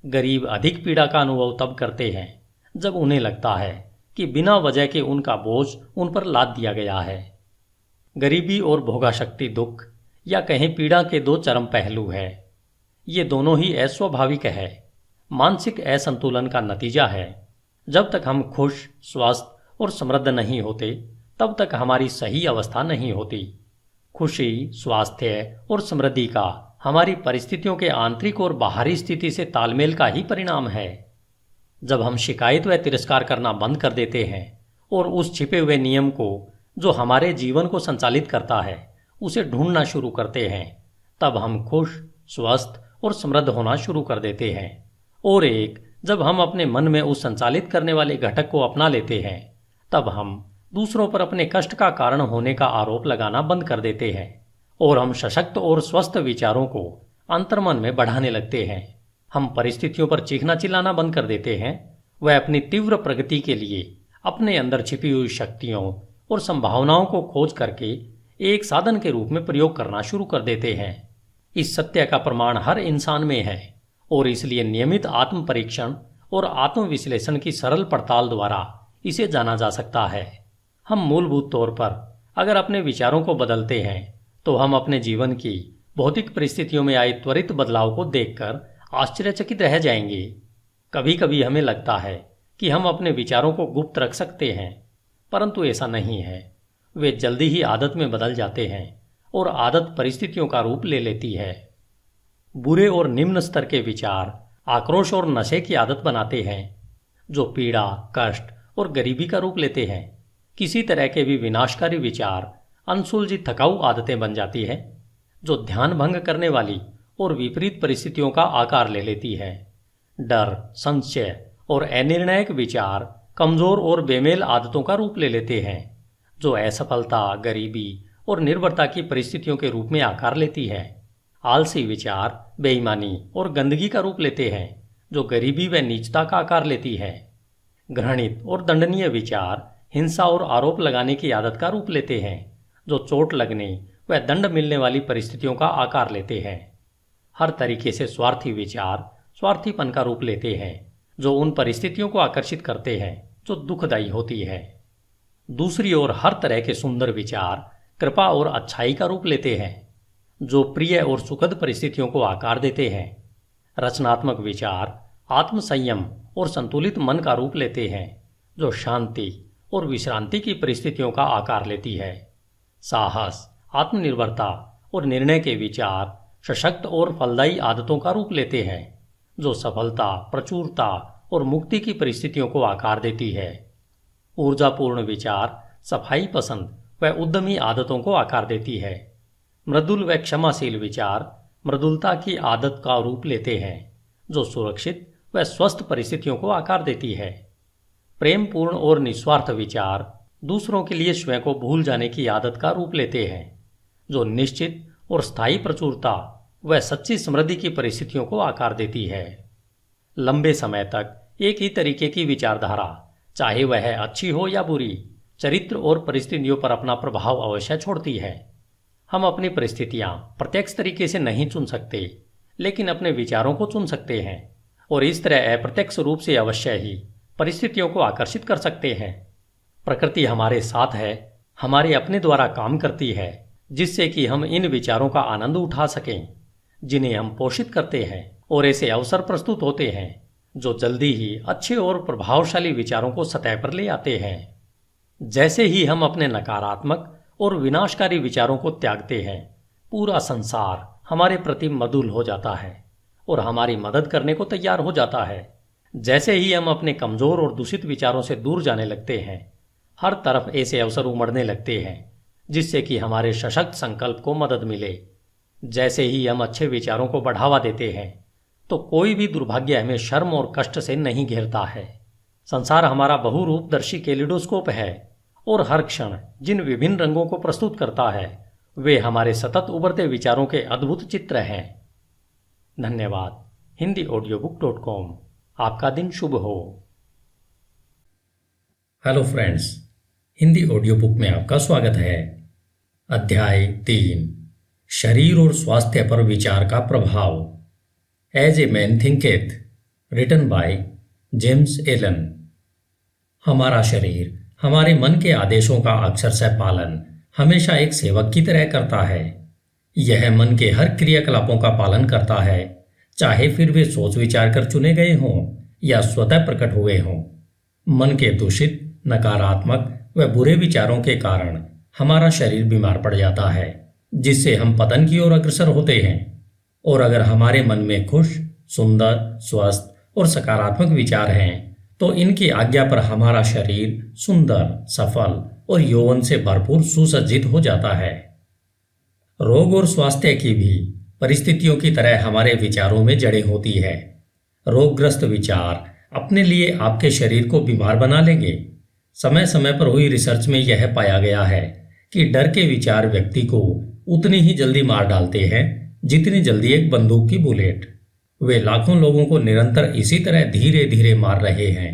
गरीब अधिक पीड़ा का अनुभव तब करते हैं जब उन्हें लगता है कि बिना वजह के उनका बोझ उन पर लाद दिया गया है। गरीबी और भोगाशक्ति दुख या कहीं पीड़ा के दो चरम पहलू है। ये दोनों ही अस्वाभाविक है, मानसिक असंतुलन का नतीजा है। जब तक हम खुश, स्वस्थ और समृद्ध नहीं होते, तब तक हमारी सही अवस्था नहीं होती। खुशी, स्वास्थ्य और समृद्धि का हमारी परिस्थितियों के आंतरिक और बाहरी स्थिति से तालमेल का ही परिणाम है। जब हम शिकायत व तिरस्कार करना बंद कर देते हैं और उस छिपे हुए नियम को जो हमारे जीवन को संचालित करता है उसे ढूंढना शुरू करते हैं, तब हम खुश, स्वस्थ और समृद्ध होना शुरू कर देते हैं। और जब हम अपने मन में उस संचालित करने वाले घटक को अपना लेते हैं, तब हम दूसरों पर अपने कष्ट का कारण होने का आरोप लगाना बंद कर देते हैं और हम सशक्त और स्वस्थ विचारों को अंतर्मन में बढ़ाने लगते हैं। हम परिस्थितियों पर चीखना चिल्लाना बंद कर देते हैं। वह अपनी तीव्र प्रगति के लिए अपने अंदर छिपी हुई शक्तियों और संभावनाओं को खोज करके एक साधन के रूप में प्रयोग करना शुरू कर देते हैं। इस सत्य का प्रमाण हर इंसान में है और इसलिए नियमित आत्म परीक्षण और आत्म विश्लेषण की सरल पड़ताल द्वारा इसे जाना जा सकता है। हम मूलभूत तौर पर अगर अपने विचारों को बदलते हैं तो हम अपने जीवन की भौतिक परिस्थितियों में आए त्वरित बदलाव को देखकर आश्चर्यचकित रह जाएंगे। कभी कभी हमें लगता है कि हम अपने विचारों को गुप्त रख सकते हैं, परंतु ऐसा नहीं है। वे जल्दी ही आदत में बदल जाते हैं और आदत परिस्थितियों का रूप ले लेती है। बुरे और निम्न स्तर के विचार आक्रोश और नशे की आदत बनाते हैं, जो पीड़ा, कष्ट और गरीबी का रूप लेते हैं। किसी तरह के भी विनाशकारी विचार अनसुलझी थकाऊ आदतें बन जाती है, जो ध्यान भंग करने वाली और विपरीत परिस्थितियों का आकार ले लेती है। डर, संशय और अनिर्णायक विचार कमजोर और बेमेल आदतों का रूप ले लेते हैं, जो असफलता, गरीबी और निर्भरता की परिस्थितियों के रूप में आकार लेती है। आलसी विचार बेईमानी और गंदगी का रूप लेते हैं, जो गरीबी व नीचता का आकार लेती है। घृणित और दंडनीय विचार हिंसा और आरोप लगाने की आदत का रूप लेते हैं, जो चोट लगने व दंड मिलने वाली परिस्थितियों का आकार लेते हैं। हर तरीके से स्वार्थी विचार स्वार्थीपन का रूप लेते हैं, जो उन परिस्थितियों को आकर्षित करते हैं जो दुखदायी होती है। दूसरी ओर हर तरह के सुंदर विचार कृपा और अच्छाई का रूप लेते हैं, जो प्रिय और सुखद परिस्थितियों को आकार देते हैं। रचनात्मक विचार आत्मसंयम और संतुलित मन का रूप लेते हैं, जो शांति और विश्रांति की परिस्थितियों का आकार लेती है। साहस, आत्मनिर्भरता और निर्णय के विचार सशक्त और फलदायी आदतों का रूप लेते हैं, जो सफलता, प्रचुरता और मुक्ति की परिस्थितियों को आकार देती है। ऊर्जापूर्ण विचार सफाई पसंद व उद्यमी आदतों को आकार देती है। मृदुल व क्षमाशील विचार मृदुलता की आदत का रूप लेते हैं, जो सुरक्षित व स्वस्थ परिस्थितियों को आकार देती है। प्रेमपूर्ण और निस्वार्थ विचार दूसरों के लिए स्वयं को भूल जाने की आदत का रूप लेते हैं, जो निश्चित और स्थायी प्रचुरता व सच्ची समृद्धि की परिस्थितियों को आकार देती है। लंबे समय तक एक ही तरीके की विचारधारा, चाहे वह अच्छी हो या बुरी, चरित्र और परिस्थितियों पर अपना प्रभाव अवश्य छोड़ती है। हम अपनी परिस्थितियां प्रत्यक्ष तरीके से नहीं चुन सकते, लेकिन अपने विचारों को चुन सकते हैं और इस तरह अप्रत्यक्ष रूप से अवश्य ही परिस्थितियों को आकर्षित कर सकते हैं। प्रकृति हमारे साथ है, हमारे अपने द्वारा काम करती है, जिससे कि हम इन विचारों का आनंद उठा सकें, जिन्हें हम पोषित करते हैं, और ऐसे अवसर प्रस्तुत होते हैं जो जल्दी ही अच्छे और प्रभावशाली विचारों को सतह पर ले आते हैं। जैसे ही हम अपने नकारात्मक और विनाशकारी विचारों को त्यागते हैं, पूरा संसार हमारे प्रति मधुर हो जाता है और हमारी मदद करने को तैयार हो जाता है। जैसे ही हम अपने कमजोर और दूषित विचारों से दूर जाने लगते हैं, हर तरफ ऐसे अवसर उमड़ने लगते हैं जिससे कि हमारे सशक्त संकल्प को मदद मिले। जैसे ही हम अच्छे विचारों को बढ़ावा देते हैं तो कोई भी दुर्भाग्य हमें शर्म और कष्ट से नहीं घेरता है। संसार हमारा बहुरूपदर्शी कैलिडोस्कोप है और हर क्षण जिन विभिन्न रंगों को प्रस्तुत करता है वे हमारे सतत उभरते विचारों के अद्भुत चित्र हैं। धन्यवाद। HindiAudiobook.com। आपका दिन शुभ हो। Hello friends, Hindi audio book में आपका स्वागत है। अध्याय 3, शरीर और स्वास्थ्य पर विचार का प्रभाव। As a man thinketh, written by James Allen. हमारा शरीर हमारे मन के आदेशों का अक्षरशः पालन हमेशा एक सेवक की तरह करता है। यह मन के हर क्रियाकलापों का पालन करता है, चाहे फिर वे सोच विचार कर चुने गए हों या स्वतः प्रकट हुए हों। मन के दूषित, नकारात्मक व बुरे विचारों के कारण हमारा शरीर बीमार पड़ जाता है, जिससे हम पतन की ओर अग्रसर होते हैं। और अगर हमारे मन में खुश, सुंदर, स्वस्थ और सकारात्मक विचार हैं तो इनकी आज्ञा पर हमारा शरीर सुंदर, सफल और यौवन से भरपूर सुसज्जित हो जाता है। रोग और स्वास्थ्य की भी परिस्थितियों की तरह हमारे विचारों में जड़ें होती है। रोगग्रस्त विचार अपने लिए आपके शरीर को बीमार बना लेंगे। समय समय पर हुई रिसर्च में यह पाया गया है कि डर के विचार व्यक्ति को उतनी ही जल्दी मार डालते हैं जितनी जल्दी एक बंदूक की बुलेट। वे लाखों लोगों को निरंतर इसी तरह धीरे धीरे मार रहे हैं।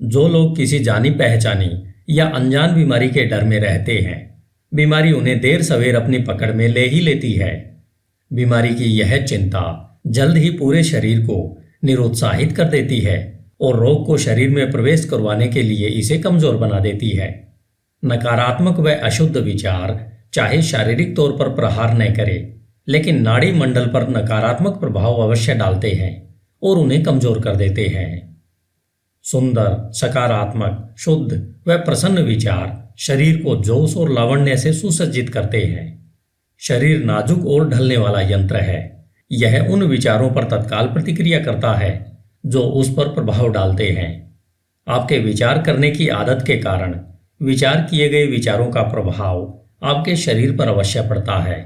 जो लोग किसी जानी पहचानी या अनजान बीमारी के डर में रहते हैं, बीमारी उन्हें देर सवेर अपनी पकड़ में ले ही लेती है। बीमारी की यह चिंता जल्द ही पूरे शरीर को निरुत्साहित कर देती है और रोग को शरीर में प्रवेश करवाने के लिए इसे कमजोर बना देती है। नकारात्मक व अशुद्ध विचार चाहे शारीरिक तौर पर प्रहार न करे, लेकिन नाड़ी मंडल पर नकारात्मक प्रभाव अवश्य डालते हैं और उन्हें कमजोर कर देते हैं। सुंदर, सकारात्मक, शुद्ध व प्रसन्न विचार शरीर को जोश और लावण्य से सुसज्जित करते हैं। शरीर नाजुक और ढलने वाला यंत्र है। यह उन विचारों पर तत्काल प्रतिक्रिया करता है जो उस पर प्रभाव डालते हैं। आपके विचार करने की आदत के कारण विचार किए गए विचारों का प्रभाव आपके शरीर पर अवश्य पड़ता है।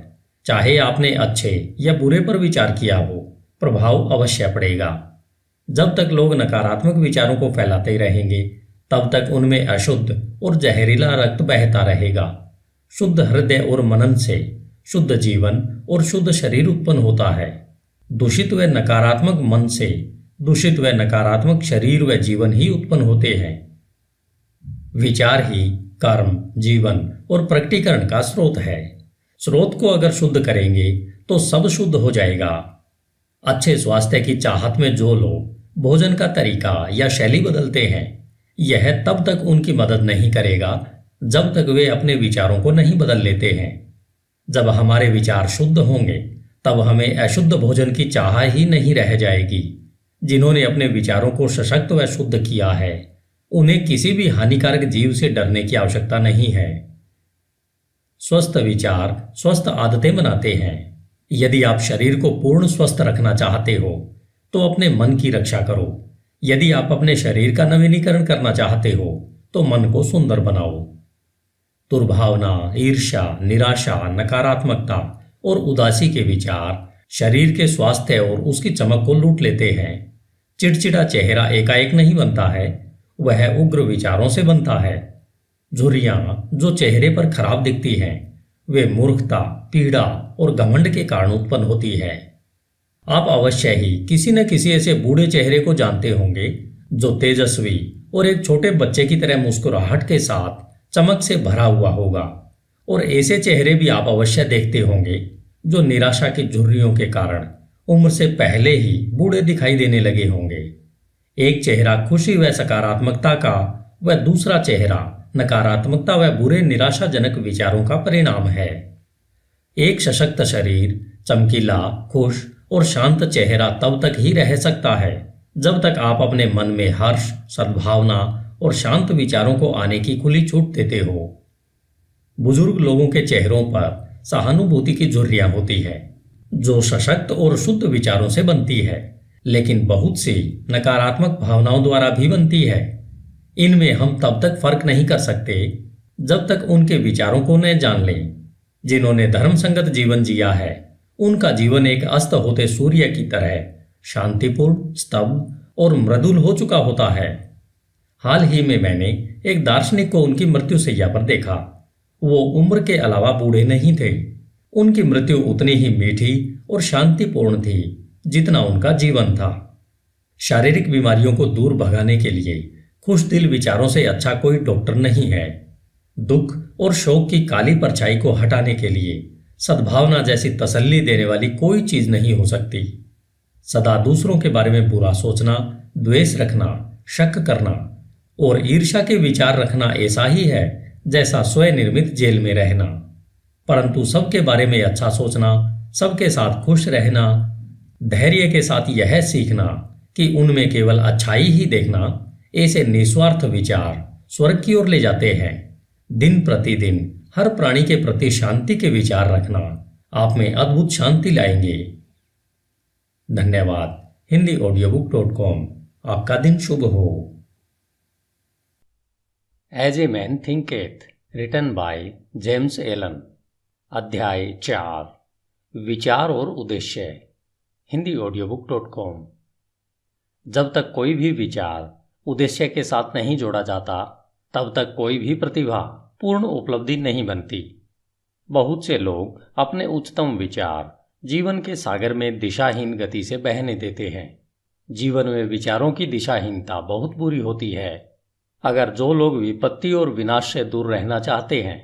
चाहे आपने अच्छे या बुरे पर विचार किया हो, प्रभाव अवश्य पड़ेगा। जब तक लोग नकारात्मक विचारों को फैलाते रहेंगे, तब तक उनमें अशुद्ध और जहरीला रक्त बहता रहेगा। शुद्ध हृदय और मनन से शुद्ध जीवन और शुद्ध शरीर उत्पन्न होता है। दूषित व नकारात्मक मन से दूषित व नकारात्मक शरीर व जीवन ही उत्पन्न होते हैं। विचार ही कर्म, जीवन और प्रकटीकरण का स्रोत है। स्रोत को अगर शुद्ध करेंगे तो सब शुद्ध हो जाएगा। अच्छे स्वास्थ्य की चाहत में जो लोग भोजन का तरीका या शैली बदलते हैं, यह तब तक उनकी मदद नहीं करेगा जब तक वे अपने विचारों को नहीं बदल लेते हैं। जब हमारे विचार शुद्ध होंगे तब हमें अशुद्ध भोजन की चाह ही नहीं रह जाएगी। जिन्होंने अपने विचारों को सशक्त व शुद्ध किया है, उन्हें किसी भी हानिकारक जीव से डरने की आवश्यकता नहीं है। स्वस्थ विचार स्वस्थ आदतें बनाते हैं। यदि आप शरीर को पूर्ण स्वस्थ रखना चाहते हो तो अपने मन की रक्षा करो। यदि आप अपने शरीर का नवीनीकरण करना चाहते हो तो मन को सुंदर बनाओ। दुर्भावना, ईर्ष्या, निराशा, नकारात्मकता और उदासी के विचार शरीर के स्वास्थ्य और उसकी चमक को लूट लेते हैं। चिड़चिड़ा चेहरा एकाएक नहीं बनता है, वह उग्र विचारों से बनता है। झुर्रियां जो चेहरे पर खराब दिखती हैं, वे मूर्खता, पीड़ा और घमंड के कारण उत्पन्न होती है। आप अवश्य ही किसी न किसी ऐसे बूढ़े चेहरे को जानते होंगे जो तेजस्वी और एक छोटे बच्चे की तरह मुस्कुराहट के साथ चमक से भरा हुआ होगा। और ऐसे चेहरे भी आप अवश्य देखते होंगे जो निराशा की झुर्रियों के कारण उम्र से पहले ही बूढ़े दिखाई देने लगे होंगे। एक चेहरा खुशी व सकारात्मकता का व दूसरा चेहरा नकारात्मकता व बुरे निराशाजनक विचारों का परिणाम है। एक सशक्त शरीर, चमकीला, खुश और शांत चेहरा तब तक ही रह सकता है जब तक आप अपने मन में हर्ष, सद्भावना और शांत विचारों को आने की खुली छूट देते हो। बुजुर्ग लोगों के चेहरों पर सहानुभूति की झुर्रियां होती है जो सशक्त और शुद्ध विचारों से बनती है, लेकिन बहुत सी नकारात्मक भावनाओं द्वारा भी बनती है। इनमें हम तब तक फर्क नहीं कर सकते जब तक उनके विचारों को न जान लें। जिन्होंने धर्मसंगत जीवन जिया है उनका जीवन एक अस्त होते सूर्य की तरह शांतिपूर्ण, स्तब्ध और मृदुल हो चुका होता है। हाल ही में मैंने एक दार्शनिक को उनकी मृत्युशैया पर देखा। वो उम्र के अलावा बूढ़े नहीं थे। उनकी मृत्यु उतनी ही मीठी और शांतिपूर्ण थी जितना उनका जीवन था। शारीरिक बीमारियों को दूर भगाने के लिए खुश दिल विचारों से अच्छा कोई डॉक्टर नहीं है। दुख और शोक की काली परछाई को हटाने के लिए सद्भावना जैसी तसल्ली देने वाली कोई चीज नहीं हो सकती। सदा दूसरों के बारे में बुरा सोचना, द्वेष रखना, शक करना और ईर्ष्या के विचार रखना ऐसा ही है जैसा स्वनिर्मित जेल में रहना। परंतु सबके बारे में अच्छा सोचना, सबके साथ खुश रहना, धैर्य के साथ यह सीखना कि उनमें केवल अच्छाई ही देखना, ऐसे निस्वार्थ विचार स्वर्ग की ओर ले जाते हैं। दिन प्रतिदिन हर प्राणी के प्रति शांति के विचार रखना आप में अद्भुत शांति लाएंगे। धन्यवाद। HindiAudiobook.com। आपका दिन शुभ हो। As a man thinketh, written by James Allen. अध्याय 4, विचार और उद्देश्य। HindiAudiobook.com। जब तक कोई भी विचार उद्देश्य के साथ नहीं जोड़ा जाता तब तक कोई भी प्रतिभा पूर्ण उपलब्धि नहीं बनती। बहुत से लोग अपने उच्चतम विचार जीवन के सागर में दिशाहीन गति से बहने देते हैं। जीवन में विचारों की दिशाहीनता बहुत बुरी होती है। अगर जो लोग विपत्ति और विनाश से दूर रहना चाहते हैं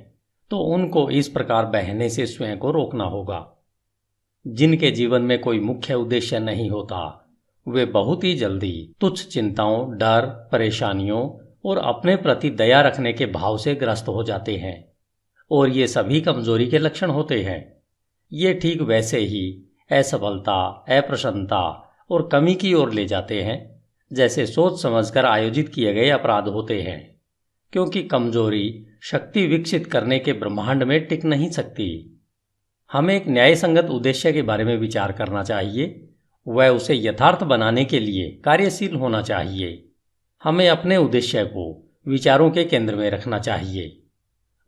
तो उनको इस प्रकार बहने से स्वयं को रोकना होगा। जिनके जीवन में कोई मुख्य उद्देश्य नहीं होता वे बहुत ही जल्दी तुच्छ चिंताओं, डर, परेशानियों और अपने प्रति दया रखने के भाव से ग्रस्त हो जाते हैं और ये सभी कमजोरी के लक्षण होते हैं। ये ठीक वैसे ही असफलता, अप्रसन्नता और कमी की ओर ले जाते हैं जैसे सोच समझकर आयोजित किए गए अपराध होते हैं, क्योंकि कमजोरी शक्ति विकसित करने के ब्रह्मांड में टिक नहीं सकती। हमें एक न्यायसंगत उद्देश्य के बारे में विचार करना चाहिए। वह उसे यथार्थ बनाने के लिए कार्यशील होना चाहिए। हमें अपने उद्देश्य को विचारों के केंद्र में रखना चाहिए।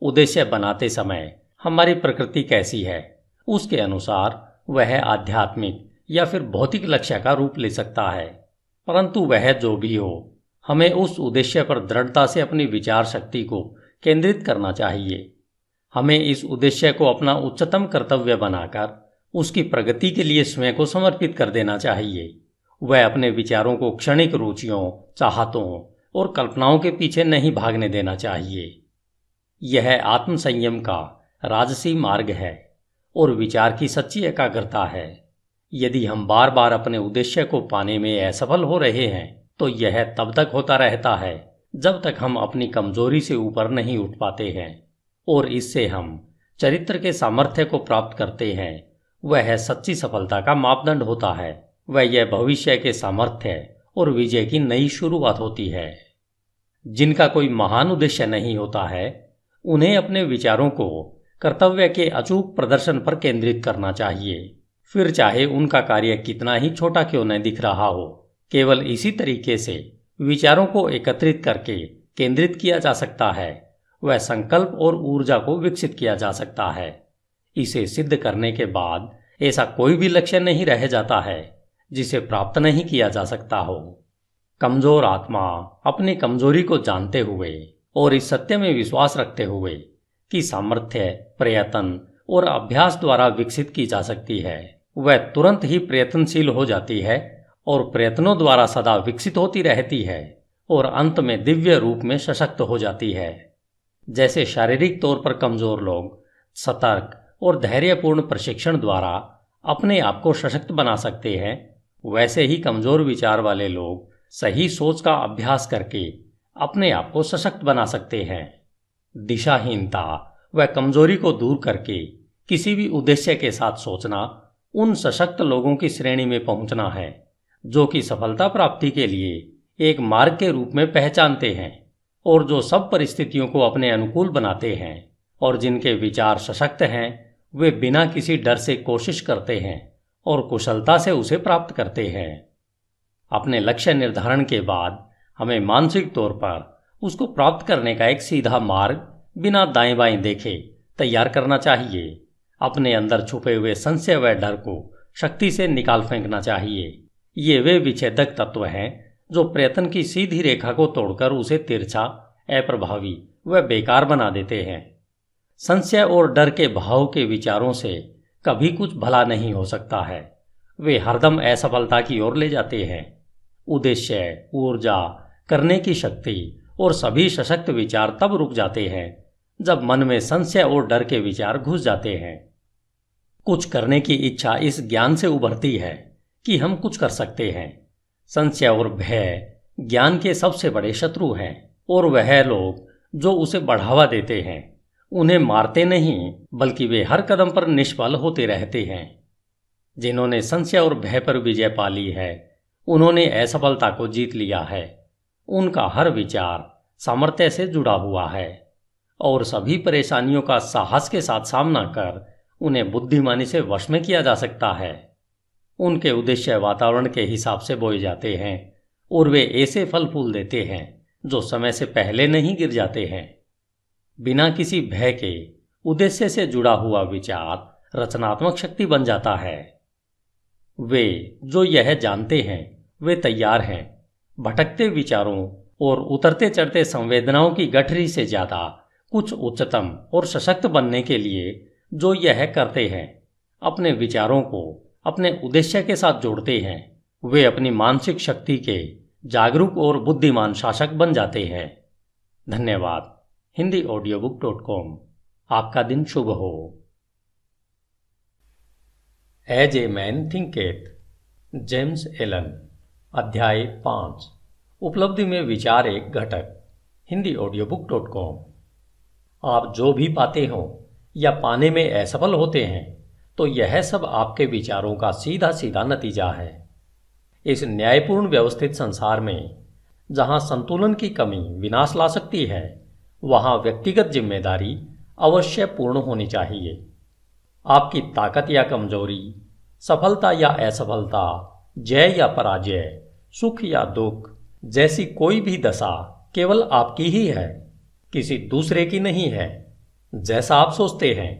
उद्देश्य बनाते समय हमारी प्रकृति कैसी है उसके अनुसार वह आध्यात्मिक या फिर भौतिक लक्ष्य का रूप ले सकता है। परंतु वह जो भी हो, हमें उस उद्देश्य पर दृढ़ता से अपनी विचार शक्ति को केंद्रित करना चाहिए। हमें इस उद्देश्य को अपना उच्चतम कर्तव्य बनाकर उसकी प्रगति के लिए स्वयं को समर्पित कर देना चाहिए। वह अपने विचारों को क्षणिक रुचियों, चाहतों और कल्पनाओं के पीछे नहीं भागने देना चाहिए। यह आत्मसंयम का राजसी मार्ग है और विचार की सच्ची एकाग्रता है। यदि हम बार बार अपने उद्देश्य को पाने में असफल हो रहे हैं तो यह तब तक होता रहता है जब तक हम अपनी कमजोरी से ऊपर नहीं उठ पाते हैं और इससे हम चरित्र के सामर्थ्य को प्राप्त करते हैं। वह सच्ची सफलता का मापदंड होता है। वह यह भविष्य के सामर्थ्य और विजय की नई शुरुआत होती है। जिनका कोई महान उद्देश्य नहीं होता है उन्हें अपने विचारों को कर्तव्य के अचूक प्रदर्शन पर केंद्रित करना चाहिए, फिर चाहे उनका कार्य कितना ही छोटा क्यों न दिख रहा हो। केवल इसी तरीके से विचारों को एकत्रित करके केंद्रित किया जा सकता है। वह संकल्प और ऊर्जा को विकसित किया जा सकता है। इसे सिद्ध करने के बाद ऐसा कोई भी लक्ष्य नहीं रह जाता है जिसे प्राप्त नहीं किया जा सकता हो। कमजोर आत्मा अपनी कमजोरी को जानते हुए और इस सत्य में विश्वास रखते हुए कि सामर्थ्य प्रयत्न और अभ्यास द्वारा विकसित की जा सकती है, वह तुरंत ही प्रयत्नशील हो जाती है और प्रयत्नों द्वारा सदा विकसित होती रहती है और अंत में दिव्य रूप में सशक्त हो जाती है। जैसे शारीरिक तौर पर कमजोर लोग सतर्क और धैर्यपूर्ण प्रशिक्षण द्वारा अपने आप को सशक्त बना सकते हैं, वैसे ही कमजोर विचार वाले लोग सही सोच का अभ्यास करके अपने आप को सशक्त बना सकते हैं। दिशाहीनता व कमजोरी को दूर करके किसी भी उद्देश्य के साथ सोचना उन सशक्त लोगों की श्रेणी में पहुंचना है जो कि सफलता प्राप्ति के लिए एक मार्ग के रूप में पहचानते हैं और जो सब परिस्थितियों को अपने अनुकूल बनाते हैं और जिनके विचार सशक्त हैं, वे बिना किसी डर से कोशिश करते हैं और कुशलता से उसे प्राप्त करते हैं। अपने लक्ष्य निर्धारण के बाद हमें मानसिक तौर पर उसको प्राप्त करने का एक सीधा मार्ग बिना दाएं बाएं देखे तैयार करना चाहिए। अपने अंदर छुपे हुए संशय व डर को शक्ति से निकाल फेंकना चाहिए। ये वे विच्छेदक तत्व हैं जो प्रयत्न की सीधी रेखा को तोड़कर उसे तिरछा, अप्रभावी व बेकार बना देते हैं। संशय और डर के भाव के विचारों से कभी कुछ भला नहीं हो सकता है। वे हरदम असफलता की ओर ले जाते हैं। उद्देश्य, ऊर्जा, करने की शक्ति और सभी सशक्त विचार तब रुक जाते हैं जब मन में संशय और डर के विचार घुस जाते हैं। कुछ करने की इच्छा इस ज्ञान से उभरती है कि हम कुछ कर सकते हैं। संशय और भय ज्ञान के सबसे बड़े शत्रु हैं और वह लोग जो उसे बढ़ावा देते हैं उन्हें मारते नहीं, बल्कि वे हर कदम पर निष्फल होते रहते हैं। जिन्होंने संशय और भय पर विजय पा ली है उन्होंने असफलता को जीत लिया है। उनका हर विचार सामर्थ्य से जुड़ा हुआ है और सभी परेशानियों का साहस के साथ सामना कर उन्हें बुद्धिमानी से वश में किया जा सकता है। उनके उद्देश्य वातावरण के हिसाब से बोए जाते हैं और वे ऐसे फल फूल देते हैं जो समय से पहले नहीं गिर जाते हैं। बिना किसी भय के उद्देश्य से जुड़ा हुआ विचार रचनात्मक शक्ति बन जाता है। वे जो यह जानते हैं वे तैयार हैं भटकते विचारों और उतरते चढ़ते संवेदनाओं की गठरी से ज़्यादा कुछ उच्चतम और सशक्त बनने के लिए जो यह करते हैं। अपने विचारों को अपने उद्देश्य के साथ जोड़ते हैं। वे अपनी मानसिक शक्ति के जागरूक और बुद्धिमान शासक बन जाते हैं। धन्यवाद। HindiAudiobook.com। आपका दिन शुभ हो। As a man thinketh, James Allen. अध्याय 5। उपलब्धि में विचार एक घटक। HindiAudiobook.com। आप जो भी पाते हो या पाने में असफल होते हैं तो यह सब आपके विचारों का सीधा सीधा नतीजा है। इस न्यायपूर्ण व्यवस्थित संसार में जहां संतुलन की कमी विनाश ला सकती है वहां व्यक्तिगत जिम्मेदारी अवश्य पूर्ण होनी चाहिए। आपकी ताकत या कमजोरी, सफलता या असफलता, जय या पराजय, सुख या दुख जैसी कोई भी दशा केवल आपकी ही है, किसी दूसरे की नहीं है। जैसा आप सोचते हैं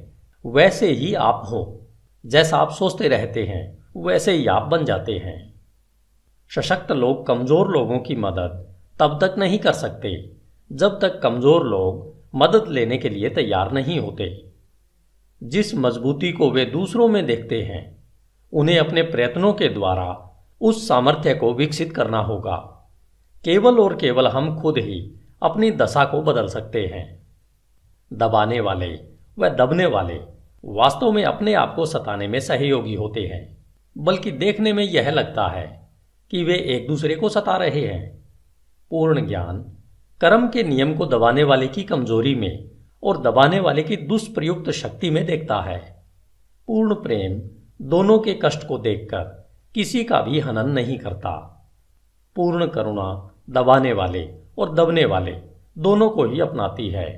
वैसे ही आप हो। जैसा आप सोचते रहते हैं वैसे ही आप बन जाते हैं। सशक्त लोग कमजोर लोगों की मदद तब तक नहीं कर सकते जब तक कमजोर लोग मदद लेने के लिए तैयार नहीं होते। जिस मजबूती को वे दूसरों में देखते हैं उन्हें अपने प्रयत्नों के द्वारा उस सामर्थ्य को विकसित करना होगा। केवल और केवल हम खुद ही अपनी दशा को बदल सकते हैं। दबाने वाले व दबने वाले वास्तव में अपने आप को सताने में सहयोगी होते हैं, बल्कि देखने में यह लगता है कि वे एक दूसरे को सता रहे हैं। पूर्ण ज्ञान कर्म के नियम को दबाने वाले की कमजोरी में और दबाने वाले की दुष्प्रयुक्त शक्ति में देखता है। पूर्ण प्रेम दोनों के कष्ट को देखकर किसी का भी हनन नहीं करता। पूर्ण करुणा दबाने वाले और दबने वाले दोनों को ही अपनाती है।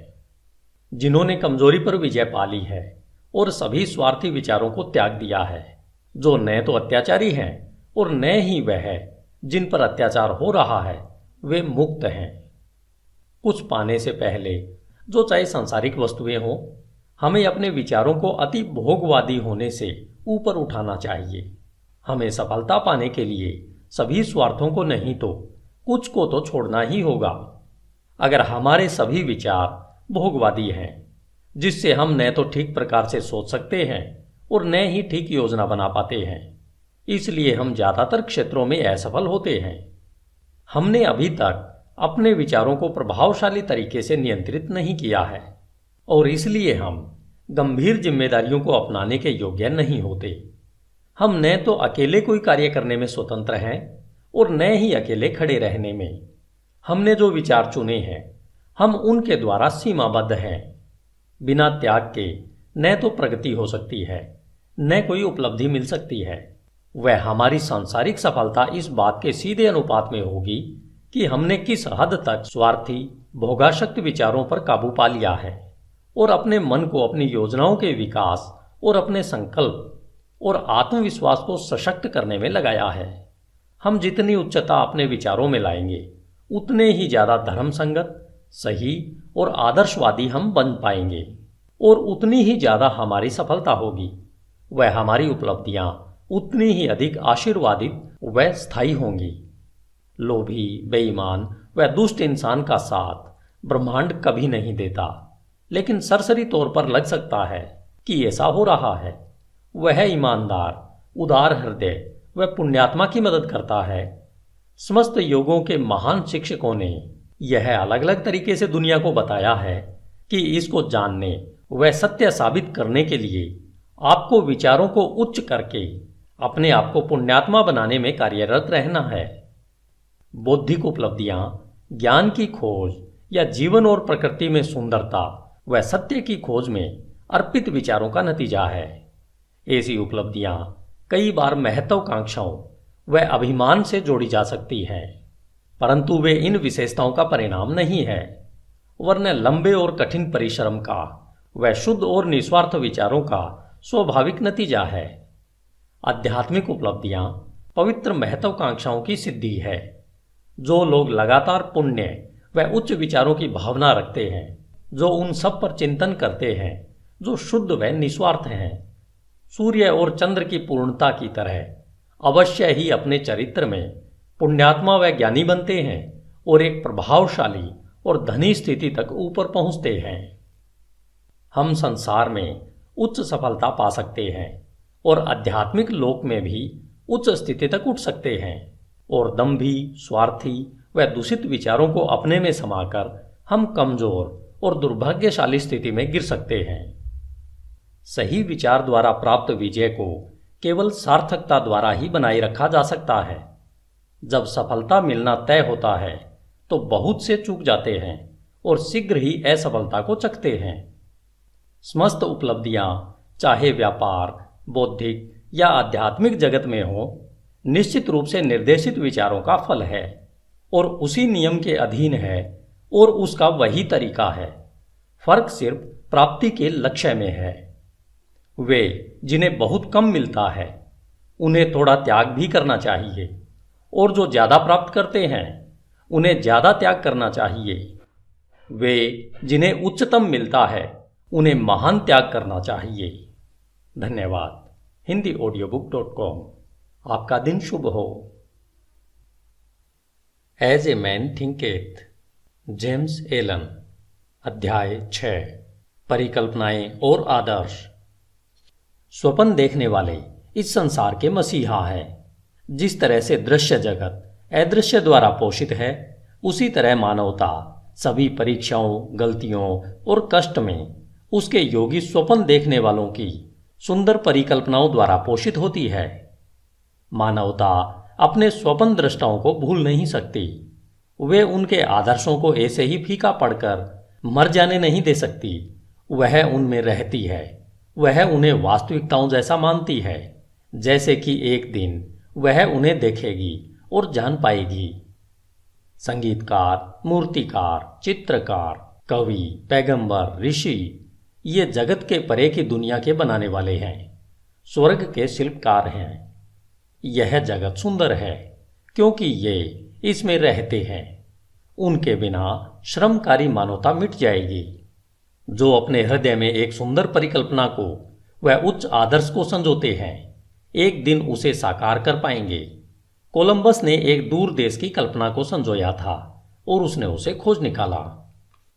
जिन्होंने कमजोरी पर विजय पा ली है और सभी स्वार्थी विचारों को त्याग दिया है, जो न तो अत्याचारी हैं और न ही वह जिन पर अत्याचार हो रहा है, वे मुक्त हैं। कुछ पाने से पहले, जो चाहे सांसारिक वस्तुएं हों, हमें अपने विचारों को अति भोगवादी होने से ऊपर उठाना चाहिए। हमें सफलता पाने के लिए सभी स्वार्थों को नहीं तो कुछ को तो छोड़ना ही होगा। अगर हमारे सभी विचार भोगवादी हैं, जिससे हम न तो ठीक प्रकार से सोच सकते हैं और न ही ठीक योजना बना पाते हैं, इसलिए हम ज्यादातर क्षेत्रों में असफल होते हैं। हमने अभी तक अपने विचारों को प्रभावशाली तरीके से नियंत्रित नहीं किया है और इसलिए हम गंभीर जिम्मेदारियों को अपनाने के योग्य नहीं होते। हम न तो अकेले कोई कार्य करने में स्वतंत्र हैं और न ही अकेले खड़े रहने में। हमने जो विचार चुने हैं हम उनके द्वारा सीमाबद्ध हैं। बिना त्याग के न तो प्रगति हो सकती है न कोई उपलब्धि मिल सकती है। वह हमारी सांसारिक सफलता इस बात के सीधे अनुपात में होगी कि हमने किस हद तक स्वार्थी भोगाशक्त विचारों पर काबू पा लिया है और अपने मन को अपनी योजनाओं के विकास और अपने संकल्प और आत्मविश्वास को सशक्त करने में लगाया है। हम जितनी उच्चता अपने विचारों में लाएंगे उतने ही ज्यादा धर्म संगत, सही और आदर्शवादी हम बन पाएंगे और उतनी ही ज़्यादा हमारी सफलता होगी। वह हमारी उपलब्धियां उतनी ही अधिक आशीर्वादित व स्थायी होंगी। लोभी, बेईमान व दुष्ट इंसान का साथ ब्रह्मांड कभी नहीं देता, लेकिन सरसरी तौर पर लग सकता है कि ऐसा हो रहा है। वह ईमानदार, उदार हृदय व पुण्यात्मा की मदद करता है। समस्त योगों के महान शिक्षकों ने यह अलग अलग तरीके से दुनिया को बताया है कि इसको जानने व सत्य साबित करने के लिए आपको विचारों को उच्च करके अपने आप को पुण्यात्मा बनाने में कार्यरत रहना है। बौद्धिक उपलब्धियां ज्ञान की खोज या जीवन और प्रकृति में सुंदरता व सत्य की खोज में अर्पित विचारों का नतीजा है। ऐसी उपलब्धियां कई बार महत्वाकांक्षाओं व अभिमान से जोड़ी जा सकती हैं, परंतु वे इन विशेषताओं का परिणाम नहीं है, वरन लंबे और कठिन परिश्रम का व शुद्ध और निस्वार्थ विचारों का स्वाभाविक नतीजा है। आध्यात्मिक उपलब्धियां पवित्र महत्वाकांक्षाओं की सिद्धि है। जो लोग लगातार पुण्य व उच्च विचारों की भावना रखते हैं, जो उन सब पर चिंतन करते हैं जो शुद्ध व निस्वार्थ हैं, सूर्य और चंद्र की पूर्णता की तरह अवश्य ही अपने चरित्र में पुण्यात्मा व ज्ञानी बनते हैं और एक प्रभावशाली और धनी स्थिति तक ऊपर पहुंचते हैं। हम संसार में उच्च सफलता पा सकते हैं और आध्यात्मिक लोक में भी उच्च स्थिति तक उठ सकते हैं, और दंभी, स्वार्थी व दूषित विचारों को अपने में समाकर हम कमजोर और दुर्भाग्यशाली स्थिति में गिर सकते हैं। सही विचार द्वारा प्राप्त विजय को केवल सार्थकता द्वारा ही बनाए रखा जा सकता है। जब सफलता मिलना तय होता है तो बहुत से चूक जाते हैं और शीघ्र ही असफलता को चखते हैं। समस्त उपलब्धियां चाहे व्यापार, बौद्धिक या आध्यात्मिक जगत में हो, निश्चित रूप से निर्देशित विचारों का फल है और उसी नियम के अधीन है और उसका वही तरीका है। फर्क सिर्फ प्राप्ति के लक्ष्य में है। वे जिन्हें बहुत कम मिलता है उन्हें थोड़ा त्याग भी करना चाहिए, और जो ज्यादा प्राप्त करते हैं उन्हें ज्यादा त्याग करना चाहिए। वे जिन्हें उच्चतम मिलता है उन्हें महान त्याग करना चाहिए। धन्यवाद। HindiAudiobook.com। आपका दिन शुभ हो। As a man thinketh, James Allen. अध्याय 6। परिकल्पनाएं और आदर्श। स्वप्न देखने वाले इस संसार के मसीहा हैं। जिस तरह से दृश्य जगत अदृश्य द्वारा पोषित है, उसी तरह मानवता सभी परीक्षाओं, गलतियों और कष्ट में उसके योगी स्वप्न देखने वालों की सुंदर परिकल्पनाओं द्वारा पोषित होती है। मानवता अपने स्वप्न दृष्टाओं को भूल नहीं सकती। वे उनके आदर्शों को ऐसे ही फीका पड़कर मर जाने नहीं दे सकती। वह उनमें रहती है। वह उन्हें वास्तविकताओं जैसा मानती है, जैसे कि एक दिन वह उन्हें देखेगी और जान पाएगी। संगीतकार, मूर्तिकार, चित्रकार, कवि, पैगंबर, ऋषि ये जगत के परे की दुनिया के बनाने वाले हैं, स्वर्ग के शिल्पकार हैं। यह जगत सुंदर है क्योंकि ये इसमें रहते हैं। उनके बिना श्रमकारी मानवता मिट जाएगी। जो अपने हृदय में एक सुंदर परिकल्पना को व उच्च आदर्श को संजोते हैं, एक दिन उसे साकार कर पाएंगे। कोलंबस ने एक दूर देश की कल्पना को संजोया था और उसने उसे खोज निकाला।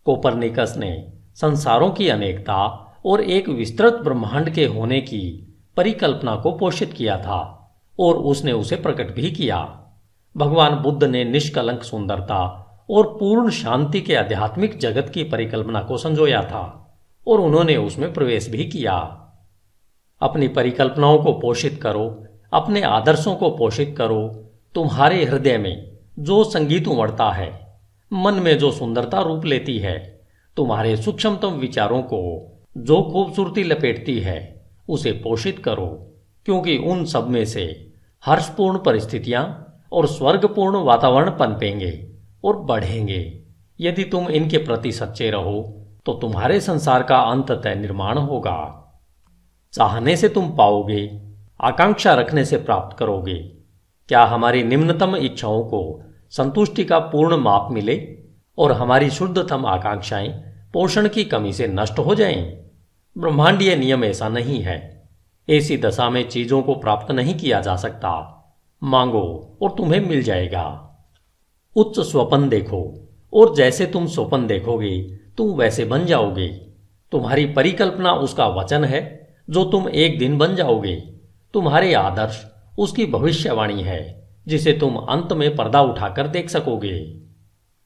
कोपरनिकस ने संसारों की अनेकता और एक विस्तृत ब्रह्मांड के होने की परिकल्पना को पोषित किया था और उसने उसे प्रकट भी किया। भगवान बुद्ध ने निष्कलंक सुंदरता और पूर्ण शांति के आध्यात्मिक जगत की परिकल्पना को संजोया था और उन्होंने उसमें प्रवेश भी किया। अपनी परिकल्पनाओं को पोषित करो, अपने आदर्शों को पोषित करो। तुम्हारे हृदय में जो संगीत उमड़ता है, मन में जो सुंदरता रूप लेती है, तुम्हारे सूक्ष्मतम विचारों को जो खूबसूरती लपेटती है, उसे पोषित करो, क्योंकि उन सब में से हर्षपूर्ण परिस्थितियां और स्वर्गपूर्ण वातावरण पनपेंगे और बढ़ेंगे। यदि तुम इनके प्रति सच्चे रहो तो तुम्हारे संसार का अंततः निर्माण होगा। चाहने से तुम पाओगे, आकांक्षा रखने से प्राप्त करोगे। क्या हमारी निम्नतम इच्छाओं को संतुष्टि का पूर्ण माप मिले और हमारी शुद्धतम आकांक्षाएं पोषण की कमी से नष्ट हो जाएं। ब्रह्मांडीय नियम ऐसा नहीं है। ऐसी दशा में चीजों को प्राप्त नहीं किया जा सकता। मांगो और तुम्हें मिल जाएगा। उच्च स्वप्न देखो और जैसे तुम स्वप्न देखोगे तुम वैसे बन जाओगे। तुम्हारी परिकल्पना उसका वचन है जो तुम एक दिन बन जाओगे। तुम्हारे आदर्श उसकी भविष्यवाणी है जिसे तुम अंत में पर्दा उठाकर देख सकोगे।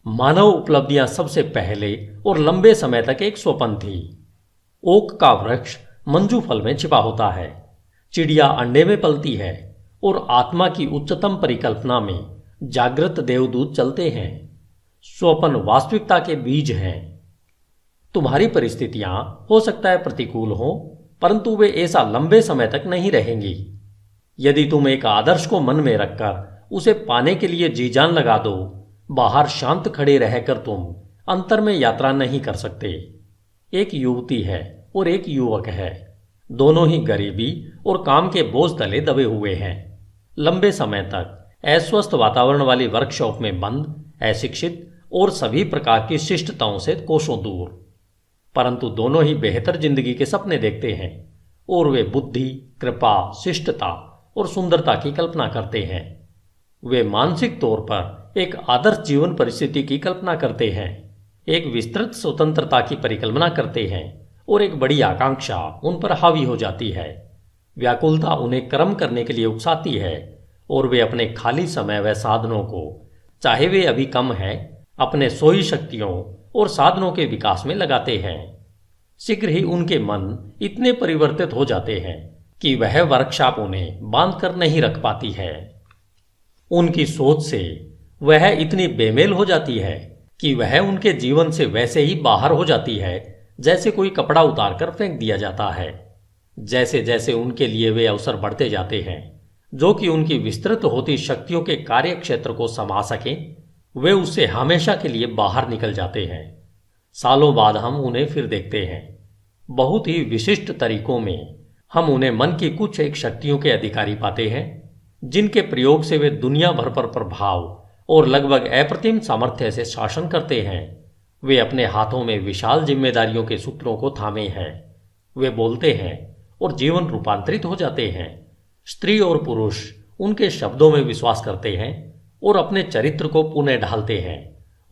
मानव उपलब्धियां सबसे पहले और लंबे समय तक एक स्वप्न थी। ओक का वृक्ष मंजू फल में छिपा होता है, चिड़िया अंडे में पलती है और आत्मा की उच्चतम परिकल्पना में जागृत देवदूत चलते हैं। स्वप्न वास्तविकता के बीज हैं। तुम्हारी परिस्थितियां हो सकता है प्रतिकूल हो, परंतु वे ऐसा लंबे समय तक नहीं रहेंगी। यदि तुम एक आदर्श को मन में रखकर उसे पाने के लिए जी जान लगा दो, बाहर शांत खड़े रहकर तुम अंतर में यात्रा नहीं कर सकते। एक युवती है और एक युवक है। दोनों ही गरीबी और काम के बोझ तले दबे हुए हैं। लंबे समय तक अस्वस्थ वातावरण वाली वर्कशॉप में बंद, अशिक्षित और सभी प्रकार की शिष्टताओं से कोसों दूर। परंतु दोनों ही बेहतर जिंदगी के सपने देखते हैं और वे बुद्धि, कृपा, शिष्टता और सुंदरता की कल्पना करते हैं। वे मानसिक तौर पर एक आदर्श जीवन परिस्थिति की कल्पना करते हैं, एक विस्तृत स्वतंत्रता की परिकल्पना करते हैं और एक बड़ी आकांक्षा उन पर हावी हो जाती है। व्याकुलता उन्हें कर्म करने के लिए उकसाती है और वे अपने खाली समय व साधनों को, चाहे वे अभी कम है, अपने सोई शक्तियों और साधनों के विकास में लगाते हैं। शीघ्र ही उनके मन इतने परिवर्तित हो जाते हैं कि वह वर्कशॉप उन्हें बांध कर नहीं रख पाती है। उनकी सोच से वह इतनी बेमेल हो जाती है कि वह उनके जीवन से वैसे ही बाहर हो जाती है जैसे कोई कपड़ा उतारकर फेंक दिया जाता है। जैसे जैसे उनके लिए वे अवसर बढ़ते जाते हैं जो कि उनकी विस्तृत होती शक्तियों के कार्य क्षेत्र को समा सकें, वे उससे हमेशा के लिए बाहर निकल जाते हैं। सालों बाद हम उन्हें फिर देखते हैं। बहुत ही विशिष्ट तरीकों में हम उन्हें मन की कुछ एक शक्तियों के अधिकारी पाते हैं जिनके प्रयोग से वे दुनिया भर पर प्रभाव और लगभग अप्रतिम सामर्थ्य से शासन करते हैं। वे अपने हाथों में विशाल जिम्मेदारियों के सूत्रों को थामे हैं। वे बोलते हैं और जीवन रूपांतरित हो जाते हैं। स्त्री और पुरुष उनके शब्दों में विश्वास करते हैं और अपने चरित्र को पुनः ढालते हैं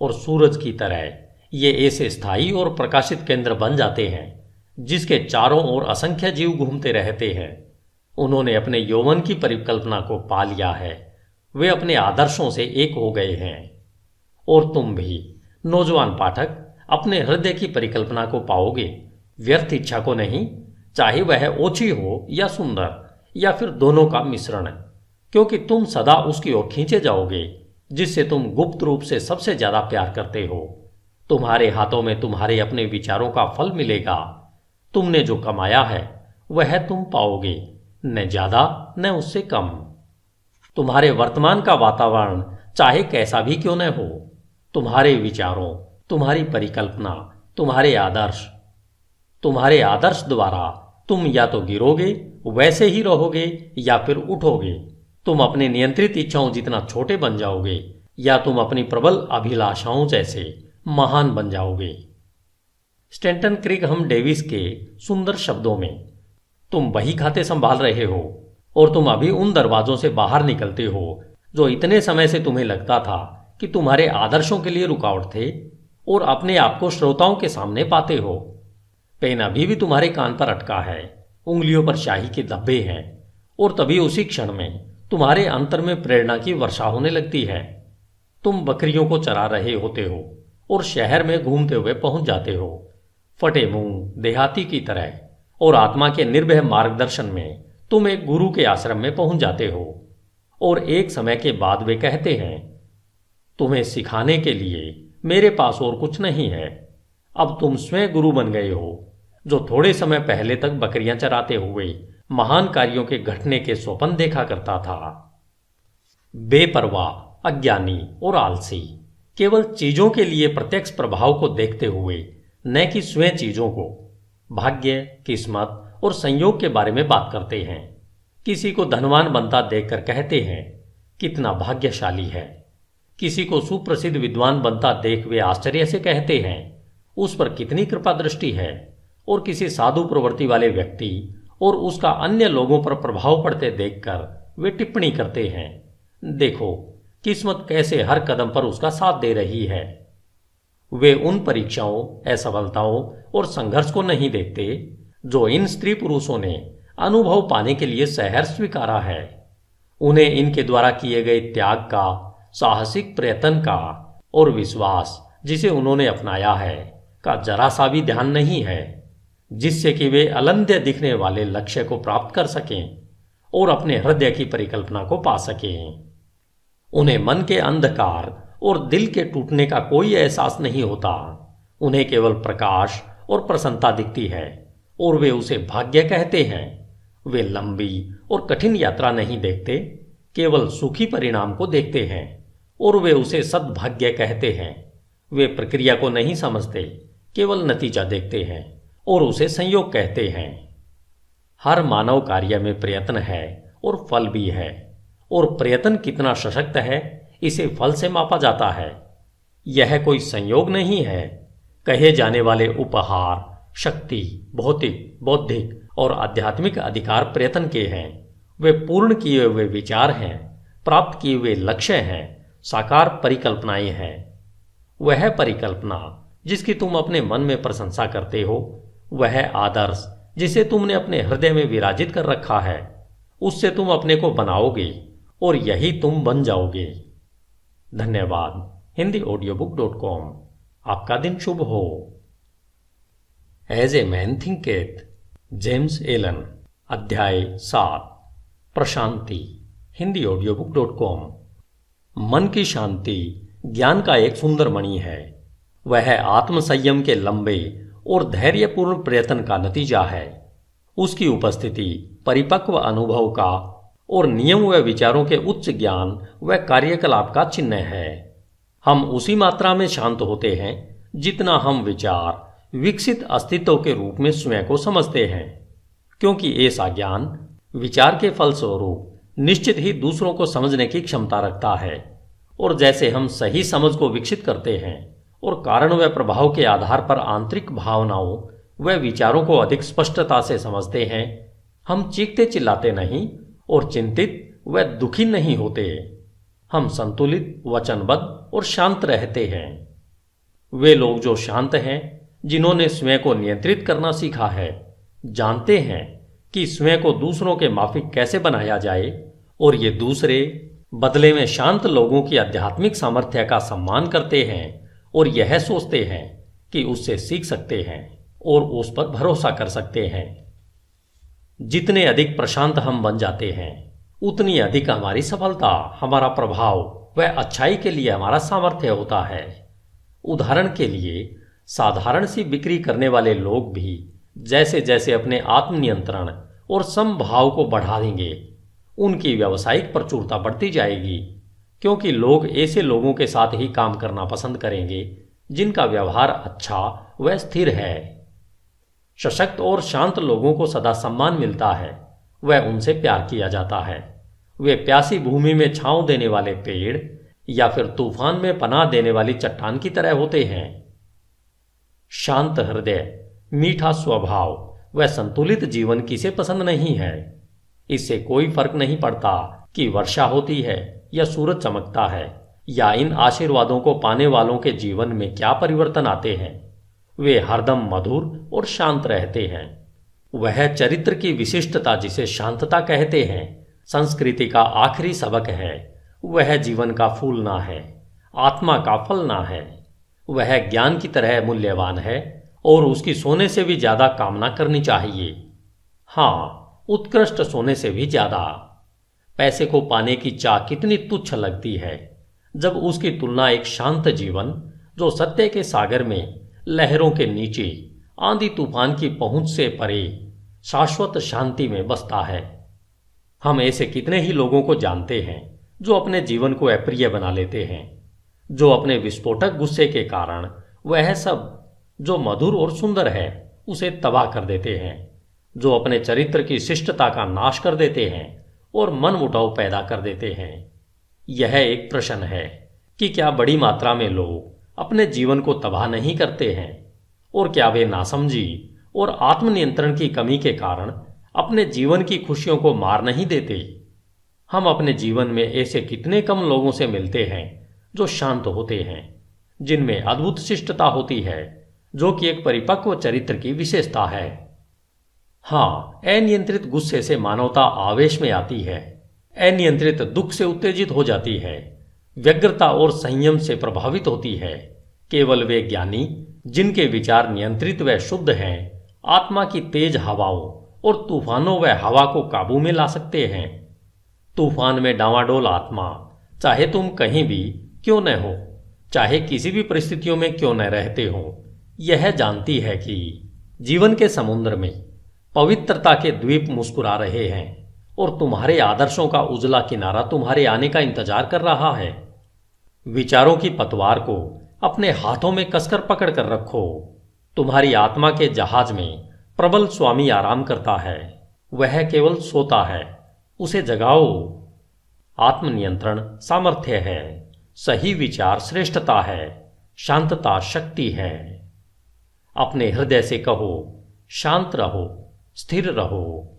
और सूरज की तरह ये ऐसे स्थायी और प्रकाशित केंद्र बन जाते हैं जिसके चारों ओर असंख्य जीव घूमते रहते हैं। उन्होंने अपने यौवन की परिकल्पना को पा लिया है। वे अपने आदर्शों से एक हो गए हैं। और तुम भी नौजवान पाठक अपने हृदय की परिकल्पना को पाओगे, व्यर्थ इच्छा को नहीं, चाहे वह ओछी हो या सुंदर या फिर दोनों का मिश्रण, क्योंकि तुम सदा उसकी ओर खींचे जाओगे जिससे तुम गुप्त रूप से सबसे ज्यादा प्यार करते हो। तुम्हारे हाथों में तुम्हारे अपने विचारों का फल मिलेगा। तुमने जो कमाया है वह तुम पाओगे, न ज्यादा न उससे कम। तुम्हारे वर्तमान का वातावरण चाहे कैसा भी क्यों न हो, तुम्हारे विचारों, तुम्हारी परिकल्पना, तुम्हारे आदर्श द्वारा तुम या तो गिरोगे, वैसे ही रहोगे, या फिर उठोगे। तुम अपने नियंत्रित इच्छाओं जितना छोटे बन जाओगे या तुम अपनी प्रबल अभिलाषाओं जैसे महान बन जाओगे। स्टैंटन क्रिगहम डेविस के सुंदर शब्दों में, तुम बही खाते संभाल रहे हो और तुम अभी उन दरवाजों से बाहर निकलते हो जो इतने समय से तुम्हें लगता था कि तुम्हारे आदर्शों के लिए रुकावट थे, और अपने आप को श्रोताओं के सामने पाते हो। पेन अभी भी तुम्हारे कान पर अटका है, उंगलियों पर शाही के धब्बे हैं, और तभी उसी क्षण में तुम्हारे अंतर में प्रेरणा की वर्षा होने लगती है। तुम बकरियों को चरा रहे होते हो और शहर में घूमते हुए पहुंच जाते हो, फटे मुंह देहाती की तरह, और आत्मा के निर्भय मार्गदर्शन में तुम एक गुरु के आश्रम में पहुंच जाते हो। और एक समय के बाद वे कहते हैं, तुम्हें सिखाने के लिए मेरे पास और कुछ नहीं है। अब तुम स्वयं गुरु बन गए हो, जो थोड़े समय पहले तक बकरियां चराते हुए महान कार्यों के घटने के स्वप्न देखा करता था। बेपरवाह, अज्ञानी और आलसी केवल चीजों के लिए प्रत्यक्ष प्रभाव को देखते हुए, न कि स्वयं चीजों को, भाग्य, किस्मत और संयोग के बारे में बात करते हैं। किसी को धनवान बनता देखकर कहते हैं, कितना भाग्यशाली है। किसी को सुप्रसिद्ध विद्वान बनता देख वे आश्चर्य से कहते हैं, उस पर कितनी कृपा दृष्टि है। और किसी साधु प्रवृत्ति वाले व्यक्ति और उसका अन्य लोगों पर प्रभाव पड़ते देखकर वे टिप्पणी करते हैं, देखो किस्मत कैसे हर कदम पर उसका साथ दे रही है। वे उन परीक्षाओं, असफलताओं और संघर्ष को नहीं देखते जो इन स्त्री पुरुषों ने अनुभव पाने के लिए सहर्ष स्वीकारा है। उन्हें इनके द्वारा किए गए त्याग का, साहसिक प्रयत्न का और विश्वास जिसे उन्होंने अपनाया है का जरा सा भी ध्यान नहीं है, जिससे कि वे अलंध्य दिखने वाले लक्ष्य को प्राप्त कर सकें और अपने हृदय की परिकल्पना को पा सकें। उन्हें मन के अंधकार और दिल के टूटने का कोई एहसास नहीं होता। उन्हें केवल प्रकाश और प्रसन्नता दिखती है और वे उसे भाग्य कहते हैं। वे लंबी और कठिन यात्रा नहीं देखते, केवल सुखी परिणाम को देखते हैं और वे उसे सद्भाग्य कहते हैं। वे प्रक्रिया को नहीं समझते, केवल नतीजा देखते हैं और उसे संयोग कहते हैं। हर मानव कार्य में प्रयत्न है और फल भी है, और प्रयत्न कितना सशक्त है इसे फल से मापा जाता है। यह कोई संयोग नहीं है। कहे जाने वाले उपहार, शक्ति, भौतिक, बौद्धिक और आध्यात्मिक अधिकार प्रयत्न के हैं। वे पूर्ण किए हुए विचार हैं, प्राप्त किए हुए लक्ष्य हैं, साकार परिकल्पनाएं हैं। वह परिकल्पना जिसकी तुम अपने मन में प्रशंसा करते हो, वह आदर्श जिसे तुमने अपने हृदय में विराजित कर रखा है, उससे तुम अपने को बनाओगे और यही तुम बन जाओगे। धन्यवाद। hindiaudiobook.com। आपका दिन शुभ हो। As a man thinketh, James Allen. अध्याय 7, प्रशांति। hindiaudiobook.com। मन की शांति ज्ञान का एक सुंदर मणि है। वह आत्मसंयम के लंबे और धैर्यपूर्ण प्रयत्न का नतीजा है। उसकी उपस्थिति परिपक्व अनुभव का और नियम व विचारों के उच्च ज्ञान व कार्यकलाप का चिन्ह है। हम उसी मात्रा में शांत होते हैं जितना हम विचार विकसित अस्तित्व के रूप में स्वयं को समझते हैं, क्योंकि ऐसा ज्ञान विचार के फलस्वरूप निश्चित ही दूसरों को समझने की क्षमता रखता है। और जैसे हम सही समझ को विकसित करते हैं और कारण व प्रभाव के आधार पर आंतरिक भावनाओं व विचारों को अधिक स्पष्टता से समझते हैं, हम चीखते चिल्लाते नहीं और चिंतित व दुखी नहीं होते। हम संतुलित, वचनबद्ध और शांत रहते हैं। वे लोग जो शांत हैं, जिन्होंने स्वयं को नियंत्रित करना सीखा है, जानते हैं कि स्वयं को दूसरों के माफिक कैसे बनाया जाए, और ये दूसरे बदले में शांत लोगों की आध्यात्मिक सामर्थ्य का सम्मान करते हैं और यह सोचते हैं कि उससे सीख सकते हैं और उस पर भरोसा कर सकते हैं। जितने अधिक प्रशांत हम बन जाते हैं, उतनी अधिक हमारी सफलता, हमारा प्रभाव व अच्छाई के लिए हमारा सामर्थ्य होता है। उदाहरण के लिए, साधारण सी बिक्री करने वाले लोग भी जैसे जैसे अपने आत्मनियंत्रण और समभाव को बढ़ा देंगे, उनकी व्यावसायिक प्रचुरता बढ़ती जाएगी, क्योंकि लोग ऐसे लोगों के साथ ही काम करना पसंद करेंगे जिनका व्यवहार अच्छा व स्थिर है। सशक्त और शांत लोगों को सदा सम्मान मिलता है, वह उनसे प्यार किया जाता है। वे प्यासी भूमि में छांव देने वाले पेड़ या फिर तूफान में पनाह देने वाली चट्टान की तरह होते हैं। शांत हृदय, मीठा स्वभाव व संतुलित जीवन किसे पसंद नहीं है। इससे कोई फर्क नहीं पड़ता कि वर्षा होती है या सूरज चमकता है, या इन आशीर्वादों को पाने वालों के जीवन में क्या परिवर्तन आते हैं। वे हरदम मधुर और शांत रहते हैं। वह चरित्र की विशिष्टता जिसे शांतता कहते हैं, संस्कृति का आखिरी सबक है। वह जीवन का फूलना है, आत्मा का फलना है। वह ज्ञान की तरह मूल्यवान है और उसकी सोने से भी ज्यादा कामना करनी चाहिए। हाँ, उत्कृष्ट सोने से भी ज्यादा। पैसे को पाने की चाह कितनी तुच्छ लगती है जब उसकी तुलना एक शांत जीवन, जो सत्य के सागर में लहरों के नीचे आंधी तूफान की पहुंच से परे शाश्वत शांति में बसता है। हम ऐसे कितने ही लोगों को जानते हैं जो अपने जीवन को अप्रिय बना लेते हैं, जो अपने विस्फोटक गुस्से के कारण वह सब जो मधुर और सुंदर है उसे तबाह कर देते हैं, जो अपने चरित्र की शिष्टता का नाश कर देते हैं और मन मुटाव पैदा कर देते हैं। यह एक प्रश्न है कि क्या बड़ी मात्रा में लोग अपने जीवन को तबाह नहीं करते हैं, और क्या वे नासमझी और आत्मनियंत्रण की कमी के कारण अपने जीवन की खुशियों को मार नहीं देते। हम अपने जीवन में ऐसे कितने कम लोगों से मिलते हैं जो शांत होते हैं, जिनमें अद्भुत शिष्टता होती है, जो कि एक परिपक्व चरित्र की विशेषता है। हाँ, अनियंत्रित गुस्से से मानवता आवेश में आती है, अनियंत्रित दुख से उत्तेजित हो जाती है, व्यग्रता और संयम से प्रभावित होती है। केवल वे ज्ञानी जिनके विचार नियंत्रित व शुद्ध हैं, आत्मा की तेज हवाओं और तूफानों व हवा को काबू में ला सकते हैं। तूफान में डांवाडोल आत्मा, चाहे तुम कहीं भी क्यों न हो, चाहे किसी भी परिस्थितियों में क्यों न रहते हो, यह जानती है कि जीवन के समुद्र में पवित्रता के द्वीप मुस्कुरा रहे हैं और तुम्हारे आदर्शों का उजला किनारा तुम्हारे आने का इंतजार कर रहा है। विचारों की पतवार को अपने हाथों में कसकर पकड़ कर रखो। तुम्हारी आत्मा के जहाज में प्रबल स्वामी आराम करता है, वह केवल सोता है, उसे जगाओ। आत्मनियंत्रण सामर्थ्य है, सही विचार श्रेष्ठता है, शांतता शक्ति है। अपने हृदय से कहो, शांत रहो, स्थिर रहो।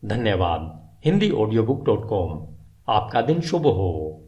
धन्यवाद। HindiAudiobook.com। आपका दिन शुभ हो।